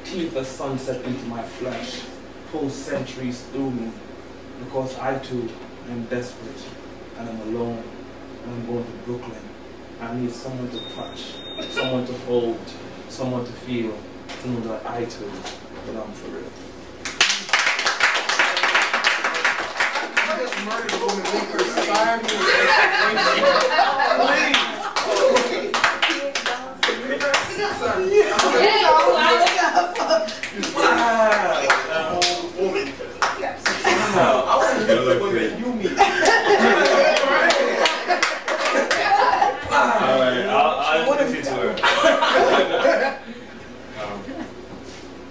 teeth a sunset into my flesh, pull centuries through me, because I too am desperate and I'm alone and I'm going to Brooklyn. I need someone to touch, someone to hold, someone to feel, to know that I too belong for real. Murder the woman, make her sign me. I want to meet the women you meet. Alright, I'll introduce you to her.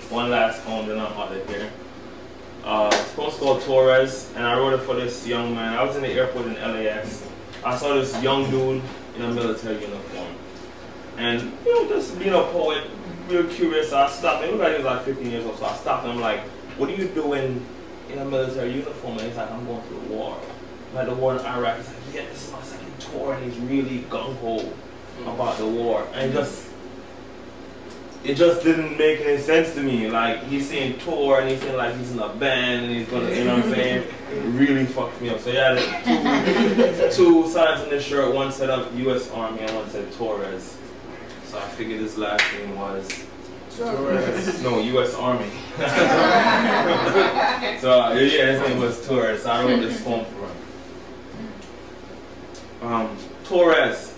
One last poem, then I'm out of here. This poem's called Torres, and I wrote it for this young man. I was in the airport in LAX. I saw this young dude in a military uniform. And, you know, just being a poet, real curious, so I stopped him. He was like 15 years old, so I stopped him. I'm like, what are you doing in a military uniform? And he's like, I'm going to the war. I'm at the war in Iraq. He's like, yeah, this is my second tour, and he's really gung-ho about the war. And it just didn't make any sense to me. Like, he's saying tour, and he's saying like he's in a band, and he's gonna, you know what I'm saying? It really fucked me up. So yeah, two signs on the shirt. One said up U.S. Army, and one said Torres. So I figured his last name was Torres. No, U.S. Army. So yeah, his name was Torres. So I wrote this poem for him. Torres,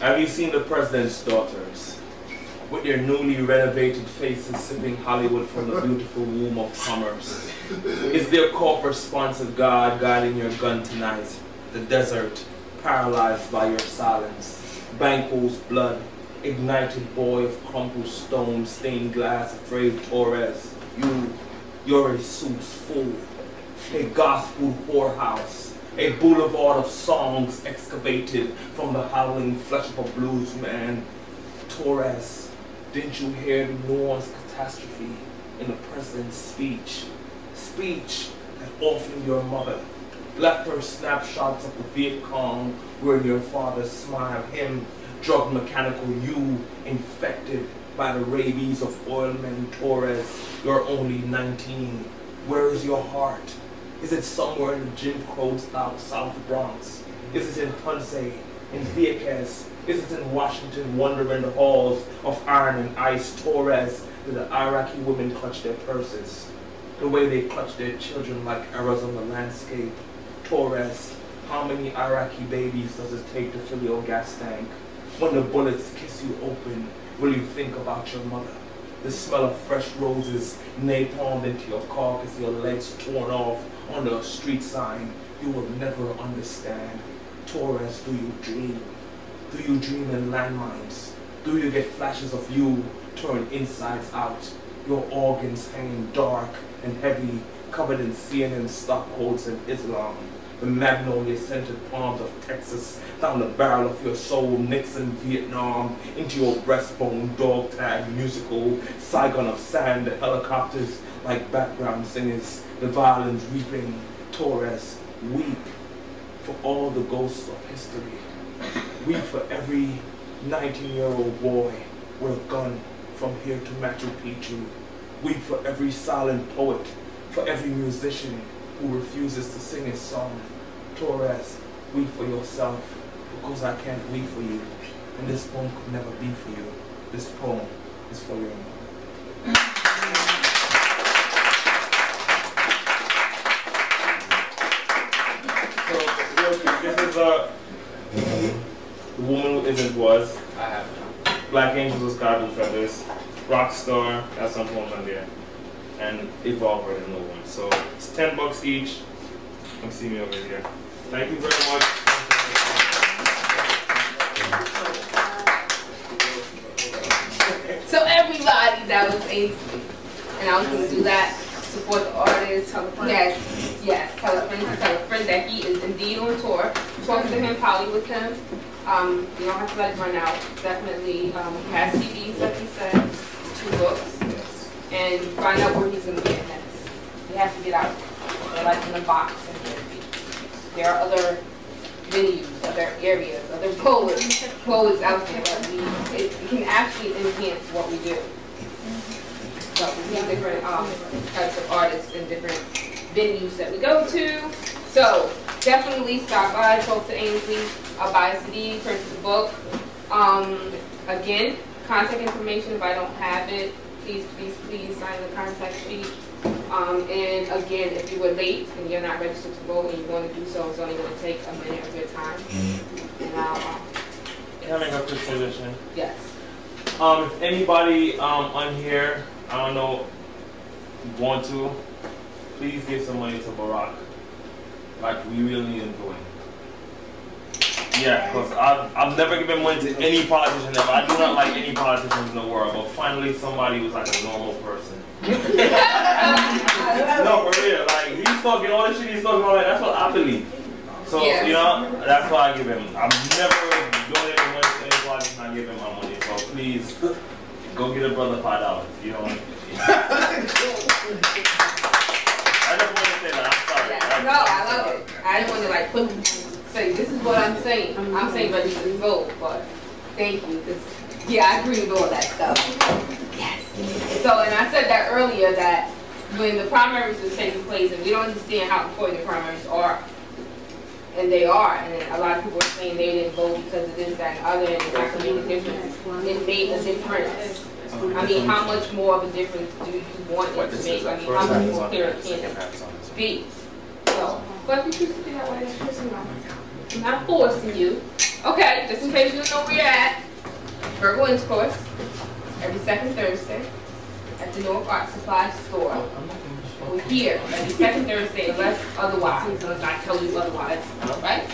have you seen the president's daughters? With their newly renovated faces sipping Hollywood from the beautiful womb of commerce. Is their corporate-sponsored God guiding your gun tonight? The desert, paralyzed by your silence. Banco's blood, ignited boy of crumpled stone, stained glass, afraid Torres. You're a suit's fool, a gospel whorehouse, a boulevard of songs excavated from the howling flesh of a blues man. Torres, didn't you hear the nuanced catastrophe in the president's speech? Speech that orphaned your mother, left her snapshots of the Viet Cong where your father smiled, him drug mechanical, you infected by the rabies of oilmen. Torres, you're only 19. Where is your heart? Is it somewhere in the Jim Crow South Bronx? Is it in Ponce, in Vieques? Is it in Washington, wandering the halls of iron and ice? Torres, did the Iraqi women clutch their purses the way they clutch their children like errors on the landscape? Torres, how many Iraqi babies does it take to fill your gas tank? When the bullets kiss you open, will you think about your mother? The smell of fresh roses napalmed into your carcass, your legs torn off under a street sign. You will never understand. Torres, do you dream? Do you dream in landmines? Do you get flashes of you turned insides out? Your organs hanging dark and heavy, covered in CNN stock codes and Islam. The magnolia-scented palms of Texas down the barrel of your soul, Nixon, Vietnam, into your breastbone, dog-tag, musical, Saigon of sand, the helicopters like background singers, the violins weeping. Torres, weep for all the ghosts of history. Weep for every 19-year-old boy with a gun from here to Machu Picchu. Weep for every silent poet, for every musician who refuses to sing his song. Torres, weep for yourself, because I can't weep for you, and this poem could never be for you. This poem is for your mother. So, real quick, this is The Woman Who Isn't Was. I have Black Angels with Sky Blue Feathers, Rockstar, that's some poems on there, and Evolver and No One. So it's $10 each. Come see me over here. Thank you very much. So everybody, that was Ainsley. And I was going to do that, support the artist, tell a friend. Yes, tell a friend that he is indeed on tour. Talk to him, poly with him. You don't have to let it run out. Definitely has CDs, like he said, 2 books. And find out where he's going to be at next. You have to get out. They're like in a box. There are other venues, other areas, other poets out there. But it can actually enhance what we do. So we have different types of artists and different venues that we go to. So definitely stop by, talk to Ainsley, buy a CD, purchase a book. Again, contact information if I don't have it. Please sign the contact sheet. And again, if you were late and you're not registered to vote and you want to do so, it's only going to take a minute of your time. And Can I make a quick suggestion? Yes. If anybody on here, I don't know, want to, please give some money to Barack. Like, we really need him to win. Yeah, because I've never given money to any politician ever. I do not like any politicians in the world, but finally somebody who's like a normal person. No, for real. Like, he's talking all the shit he's talking about, like, that's what I believe. So, yes. You know, that's why I give him. I've never donated money to any politician, I give him my money. So please, go get a brother $5. You know what I mean? I just want to say that. I'm sorry. Yes. No, I love it. I didn't want to like say this is what I'm saying. I'm saying register to vote, but thank you. Yeah, I agree with all that stuff. Yes. So, and I said that earlier that when the primaries was taking place, and we don't understand how important the primaries are, and they are, and a lot of people are saying they didn't vote because of this, that, and other, and it's not going to make a difference. It made a difference. I mean, how much more of a difference do you want it to make? I mean, how much more clear can it be? So, but if you choose to do that way, that's just I'm not forcing you. Okay, just in case you don't know where you're at, Virgo Intercourse, every second Thursday at the Newark Art Supply store. We're here every second Thursday, unless I tell you otherwise, right?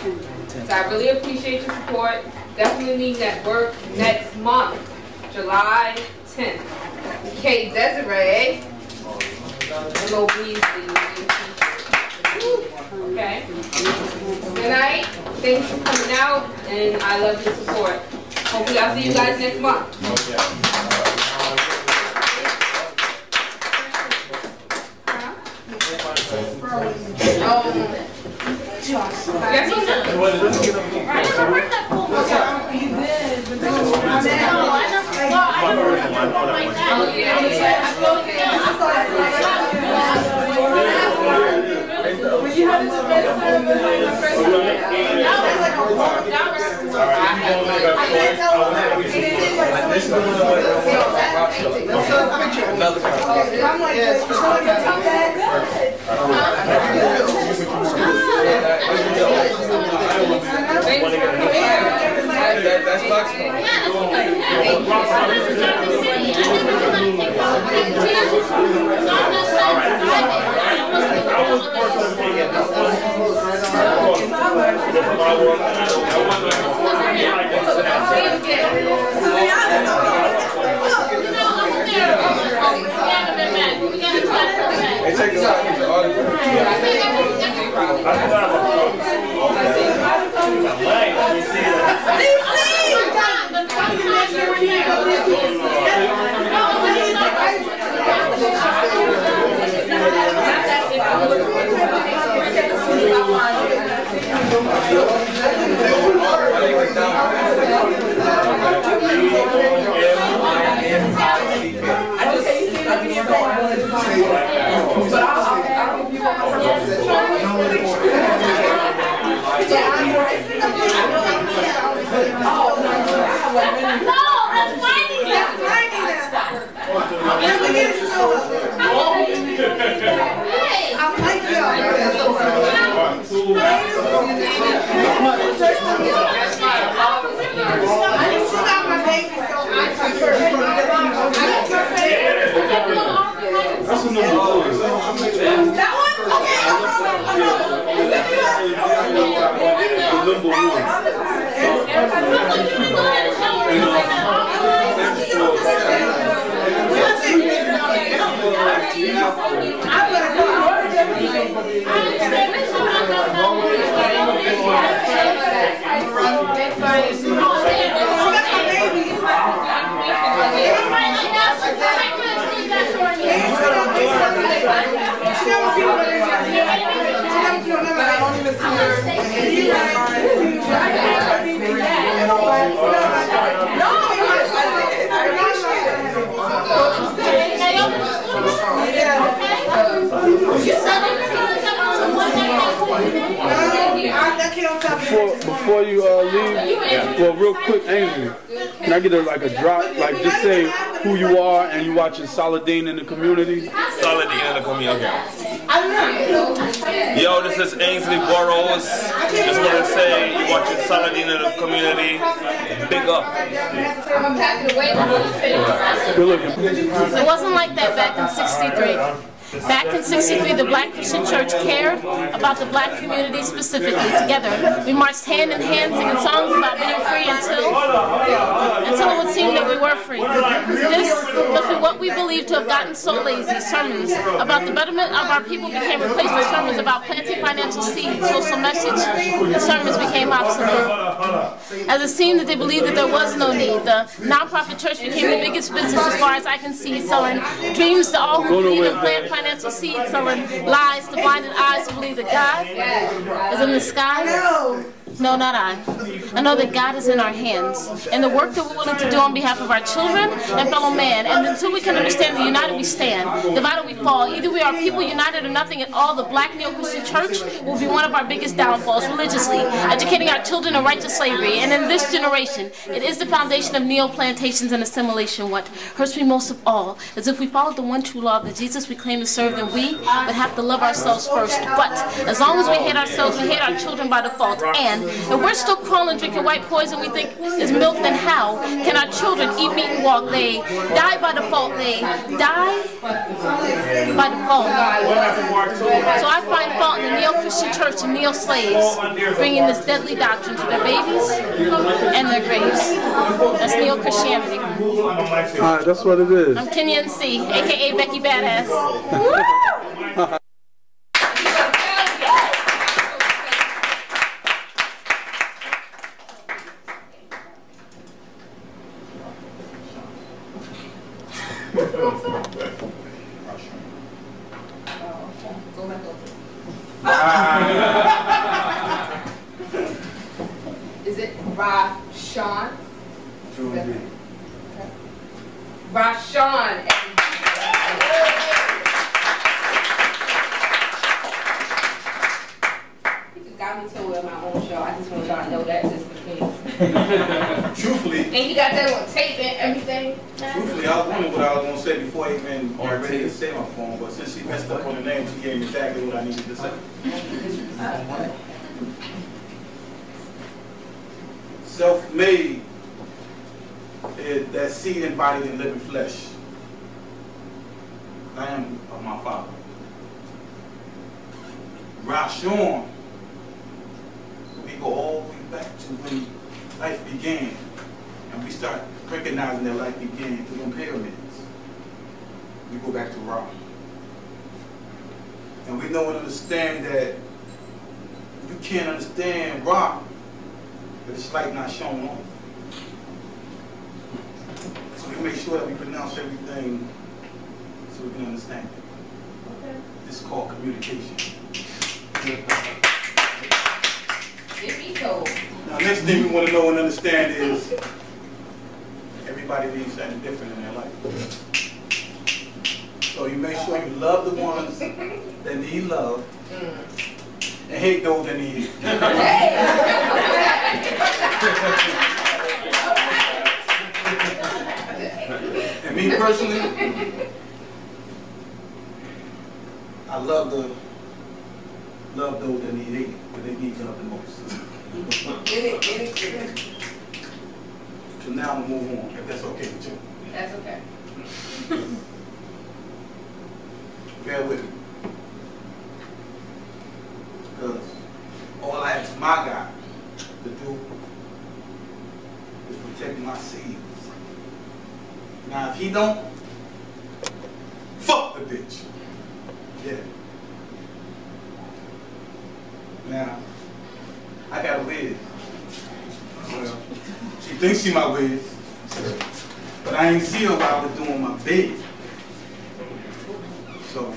So I really appreciate your support. Definitely network next month, July 10th. Kate Desiree, Hello Beasley. Okay. Good night. Thanks for coming out, and I love your support. Hopefully I'll see you guys next month. Okay. When you had it to bed, I can't tell them. I'm like, That's box. It takes a lot to Before you leave, well, real quick, Ainsley, can I get a drop? Like, just say who you are and you watching Saladin in the community. Saladin in the community. Yo, this is Ainsley Burroughs. Just want to say you watching Saladin in the community. Big up. Good looking. It wasn't like that back in '63. Back in '63, the Black Christian Church cared about the black community specifically. Together, we marched hand in hand singing songs about being free until it would seem that we were free. This must be what we believe to have gotten so lazy. Sermons about the betterment of our people became replaced with sermons about planting financial seeds, social message, and sermons became obsolete. As it seemed that they believed that there was no need, the non-profit church became the biggest business as far as I can see, selling dreams to all who believe in plant financial seeds, selling lies to blinded eyes to believe that God is in the sky. No, not I. I know that God is in our hands, and the work that we're willing to do on behalf of our children and fellow man. And until we can understand that united we stand, divided we fall. Either we are people united or nothing at all. The Black Neo-Christian Church will be one of our biggest downfalls religiously, educating our children in righteous slavery. And in this generation, it is the foundation of neo-plantations and assimilation. What hurts me most of all is if we followed the one true law of the Jesus we claim to serve, then we would have to love ourselves first. But as long as we hate ourselves, we hate our children by default. And if we're still crawling, drinking white poison we think is milk, then how can our children eat, meat, and walk? They die by default. They die by default. So I find fault in the neo-Christian church and neo-slaves bringing this deadly doctrine to their babies and their graves. That's neo-Christianity. Alright, that's what it is. I'm Kenyan C, a.k.a. Becky Badass. Go back over. Is it Rashawn? Rashawn. He just got me to wear my own show. I just want y'all to know that just in case. Truthfully. And you got that on tape and everything. Truthfully, I was wondering what I was going to say before I even got ready to say my phone, but since she messed up on the name, she gave me exactly what I needed to say. Self-made is that seed embodied in living flesh. I am of my Father. Rashawn, we go all the way back to when life began, and we start recognizing that life began through them pyramids. We go back to Ra. And we know and understand that you can't understand Ra if it's light not shown on. So we make sure that we pronounce everything so we can understand it. Okay. This is called communication. Now, next thing we want to know and understand is everybody needs something different in their life. So you make sure you love the ones that need love and hate those that need it. And me personally, I love those that need hate, but they need love the most. Get it. So now I'm gonna move on, if that's okay with you. That's okay. Bear with me. Because all I ask my God to do is protect my seeds. Now if he don't, fuck the bitch. Yeah. Now, I got a wiz. Well, she thinks she my wiz. But I ain't see her while I was doing my bid. So,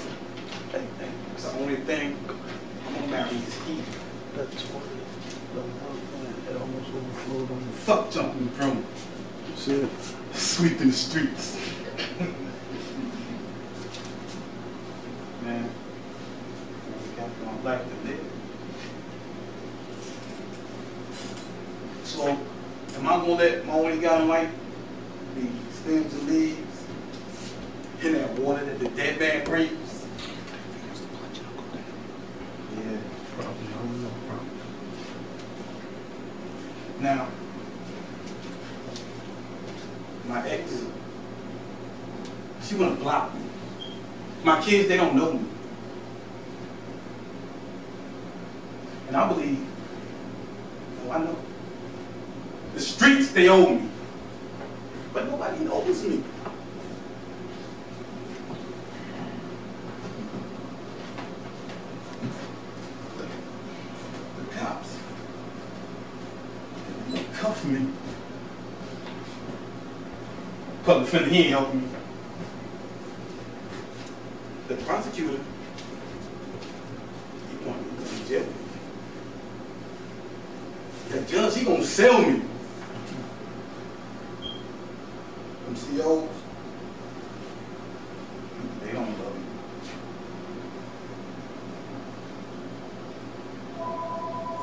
that's the only thing I'm gonna marry is he. Fuck jumping from sweeping the streets. Man, we got my life to live. So, am I gonna let my only guy in life be stems and leaves in that water that the dead man breathes? Yeah. Now, my ex, she wanna block me. My kids, they don't know me. And I believe, oh, I know. The streets, they owe me. But nobody knows me. The cops, they cuff me. Public defender, he ain't helping me. The prosecutor, he want me to go to jail. The judge, he gonna sell me. COs, they don't love me.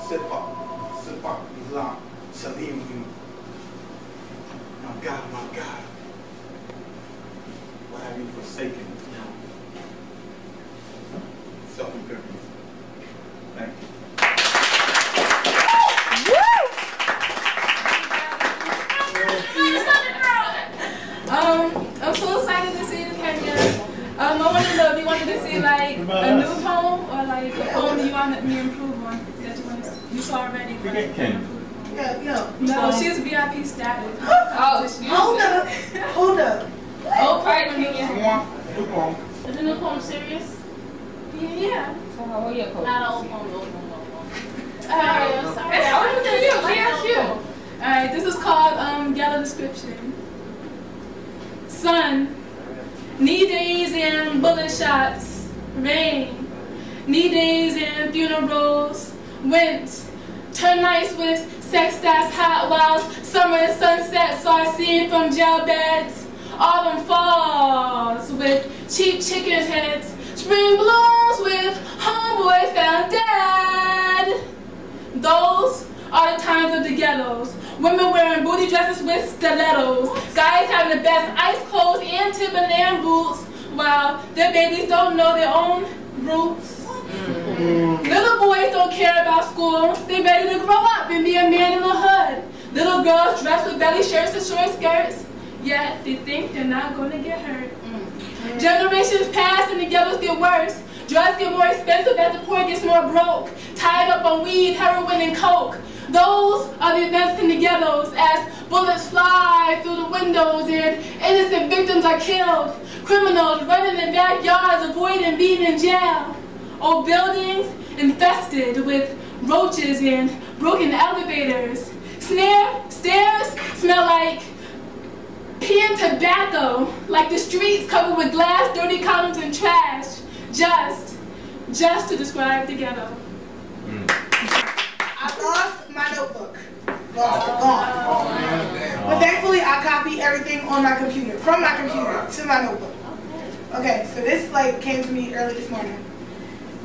Sit back, Islam, Saladin Newark. My God, why have you forsaken me now? Self-improvement. Thank you. I'm so excited to see you, Kenya. I want to know if you wanted to see like a new poem or like a poem that you want me to improve on that you saw already. No, she's VIP status. Hold up. Oh, pardon me. Is the new poem serious? Yeah. So how are you, Coach? Not an old poem, sorry. Alright, this is called Yellow Description. Sun, Knee days and bullet shots, rain. Knee days and funerals, went. Turn nights with sex that's hot while summer and sunsets are seen from jail beds. Autumn falls with cheap chicken heads. Spring blooms with homeboys found dead. Those are the times of the ghettos. Women wearing booty dresses with stilettos. Guys having the best ice clothes and Timberland boots, while their babies don't know their own roots. Little boys don't care about school. They're ready to grow up and be a man in the hood. Little girls dressed with belly shirts and short skirts, yet they think they're not going to get hurt. Generations pass and the ghettos get worse. Drugs get more expensive as the poor gets more broke. Tied up on weed, heroin, and coke. Those are the events in the ghettos as bullets fly through the windows and innocent victims are killed. Criminals running in backyards, avoiding being in jail. Old buildings infested with roaches and broken elevators. Stairs smell like pee and tobacco, like the streets covered with glass, dirty columns, and trash. Just to describe the ghetto. I lost my notebook. Lost it, gone. But thankfully, I copied everything on my computer, from my computer to my notebook. Okay, so this came to me early this morning.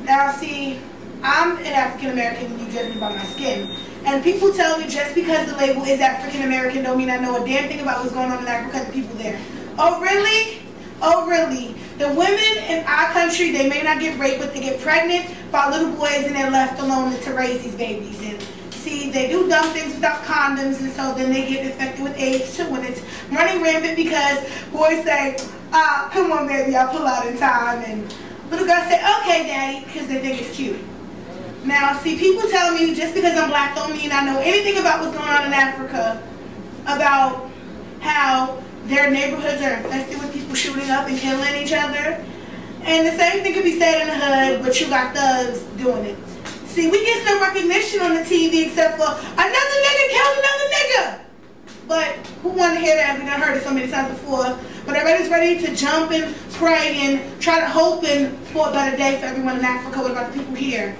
Now, see, I'm an African American, and you judge me by my skin. And people tell me just because the label is African American don't mean I know a damn thing about what's going on in Africa and the people there. Oh, really? Oh, really? The women in our country, they may not get raped, but they get pregnant by little boys and they're left alone to raise these babies. And see, they do dumb things without condoms, and so then they get infected with AIDS too. And it's running rampant because boys say, come on, baby, I'll pull out in time. And little girls say, okay, daddy, because they think it's cute. Now, see, people tell me just because I'm black don't mean I know anything about what's going on in Africa, about how their neighborhoods are infested with people shooting up and killing each other. And the same thing could be said in the hood, but you got thugs doing it. See, we get some recognition on the TV except for another nigga killed another nigga. But who want to hear that? We done heard it so many times before. But everybody's ready to jump and pray and try to hope for a better day for everyone in Africa. What about the people here?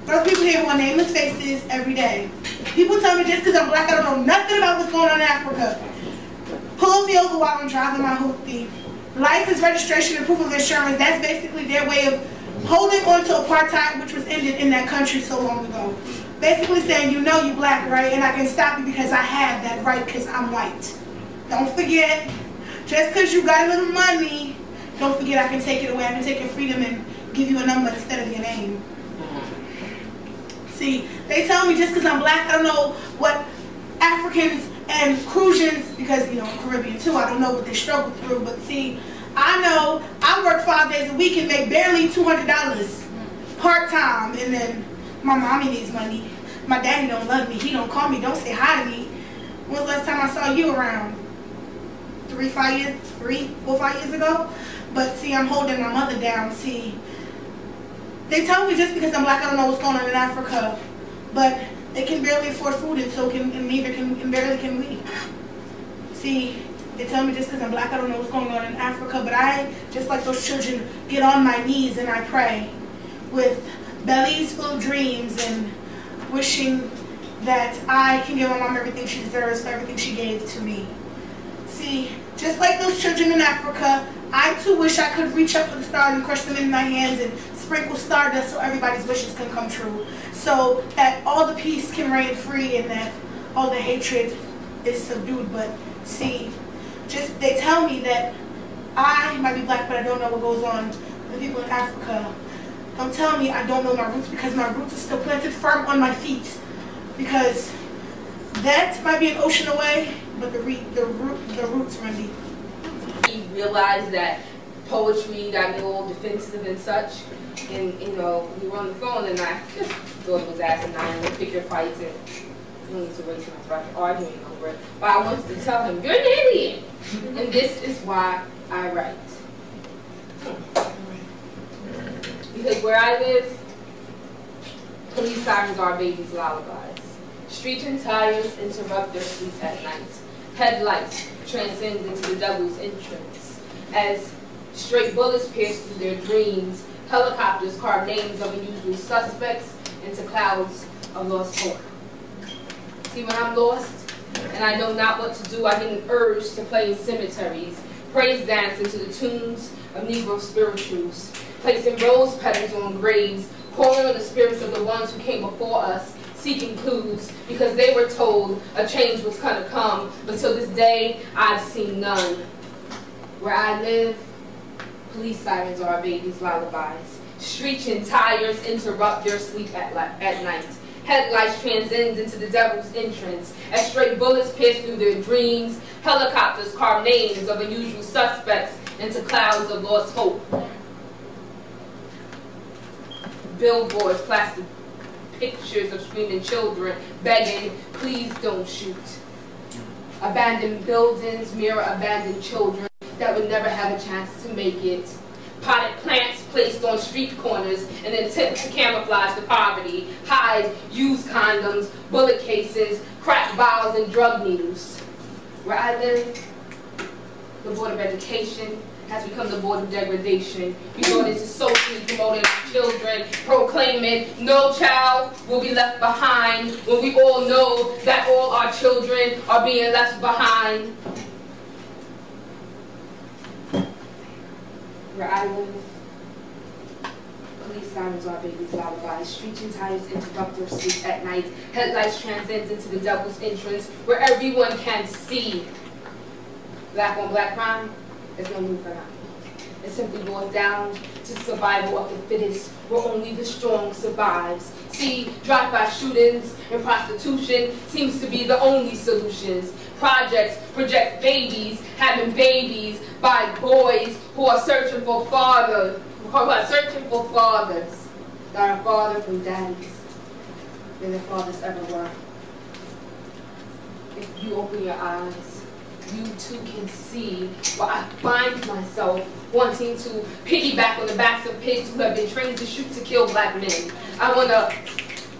Those people here who are nameless faces every day. People tell me just because I'm black I don't know nothing about what's going on in Africa. Pull me over while I'm driving my hoopty. License, registration, and proof of insurance, that's basically their way of holding on to apartheid, which was ended in that country so long ago. Basically saying, you know you black, right? And I can stop you because I have that right because I'm white. Don't forget, just because you got a little money, don't forget I can take it away. I can take your freedom and give you a number instead of your name. See, they tell me just because I'm black, I don't know what Africans and Crucians, because, you know, I'm Caribbean too, I don't know what they struggle through, but see, I know I work 5 days a week and make barely $200 part-time, and then my mommy needs money. My daddy don't love me, he don't call me, don't say hi to me. When was the last time I saw you around? 4 or 5 years ago? But see, I'm holding my mother down. See, they tell me just because I'm black I don't know what's going on in Africa, but they can barely afford food, and so barely can we. See, they tell me just because I'm black I don't know what's going on in Africa, but I, just like those children, get on my knees and I pray with bellies full of dreams and wishing that I can give my mom everything she deserves for everything she gave to me. See, just like those children in Africa, I too wish I could reach up for the stars and crush them in my hands and sprinkle stardust so everybody's wishes can come true. So that all the peace can reign free and that all the hatred is subdued. But see, just they tell me that I might be black, but I don't know what goes on with the people in Africa. Don't tell me I don't know my roots, because my roots are still planted firm on my feet. Because that might be an ocean away, but the roots run deep. He realized that poetry got me all defensive and such. And, you know, we were on the phone and I just thought it was asinine and pick your fights and you don't need to waste my time arguing over it. But I wanted to tell him, you're an idiot. And this is why I write. Because where I live, police sirens are babies' lullabies. Screeching tires interrupt their sleep at night. Headlights transcend into the devil's entrance. As Straight bullets pierced through their dreams. Helicopters carved names of unusual suspects into clouds of lost hope. See, when I'm lost and I know not what to do, I get an urge to play in cemeteries, praise dance into the tunes of Negro spirituals, placing rose petals on graves, calling on the spirits of the ones who came before us, seeking clues, because they were told a change was going to come, but till this day, I've seen none. Where I live, police sirens are our babies' lullabies. Screeching tires interrupt their sleep at night. Headlights transcend into the devil's entrance. As stray bullets pierce through their dreams, helicopters carve names of unusual suspects into clouds of lost hope. Billboards plastered pictures of screaming children, begging, please don't shoot. Abandoned buildings mirror abandoned children that would never have a chance to make it. Potted plants placed on street corners in an attempt to camouflage the poverty, hide used condoms, bullet cases, crack vials, and drug needles. Where I live, the Board of Education has become the Board of Degradation. We go into socially promoting our children, proclaiming no child will be left behind, when we all know that all our children are being left behind. Where I live, police sirens are babies' lullabies. Screeching tires interrupt their sleep at night. Headlights transcend into the devil's entrance, where everyone can see. Black on black crime, there's no room for that. It simply boils down to survival of the fittest, where only the strong survives. See, drive-by shootings and prostitution seems to be the only solutions. Projects project babies having babies by boys who are searching for fathers, that are farther from daddies than their fathers ever were. If you open your eyes, you too can see where I find myself wanting to piggyback on the backs of pigs who have been trained to shoot to kill black men. I want to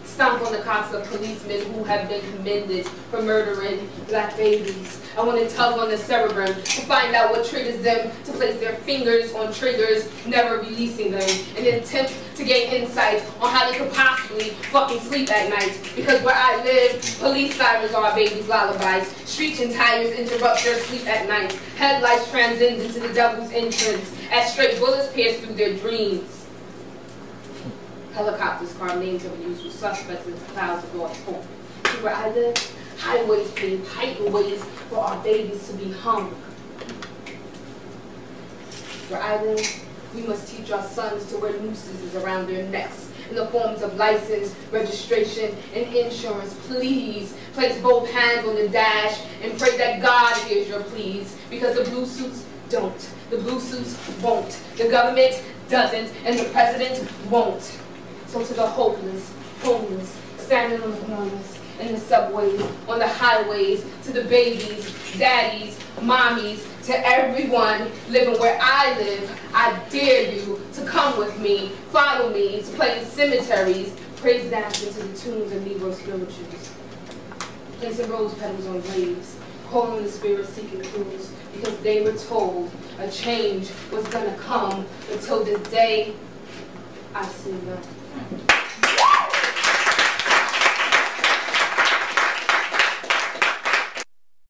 stomp on the cocks of policemen who have been commended for murdering black babies. I want to tug on the cerebrum to find out what triggers them to place their fingers on triggers, never releasing them, in an attempt to gain insight on how they could possibly fucking sleep at night. Because where I live, police sirens are our babies' lullabies. Screeching tires interrupt their sleep at night. Headlights transcend into the devil's entrance as straight bullets pierce through their dreams. Helicopters carve names of unusual suspects in clouds of lost hope. Where I live, highways pave highways for our babies to be hung. Where I live, we must teach our sons to wear nooses around their necks in the forms of license, registration, and insurance. Please place both hands on the dash and pray that God hears your pleas, because the blue suits don't. The blue suits won't. The government doesn't, and the president won't. So to the hopeless, homeless, standing on the corners, in the subways, on the highways, to the babies, daddies, mommies, to everyone living where I live, I dare you to come with me, follow me, to play in cemeteries, praise dance into the tunes of Negro spirituals, placing rose petals on graves, calling the spirits seeking clues, because they were told a change was gonna come. Until this day, I've seen none.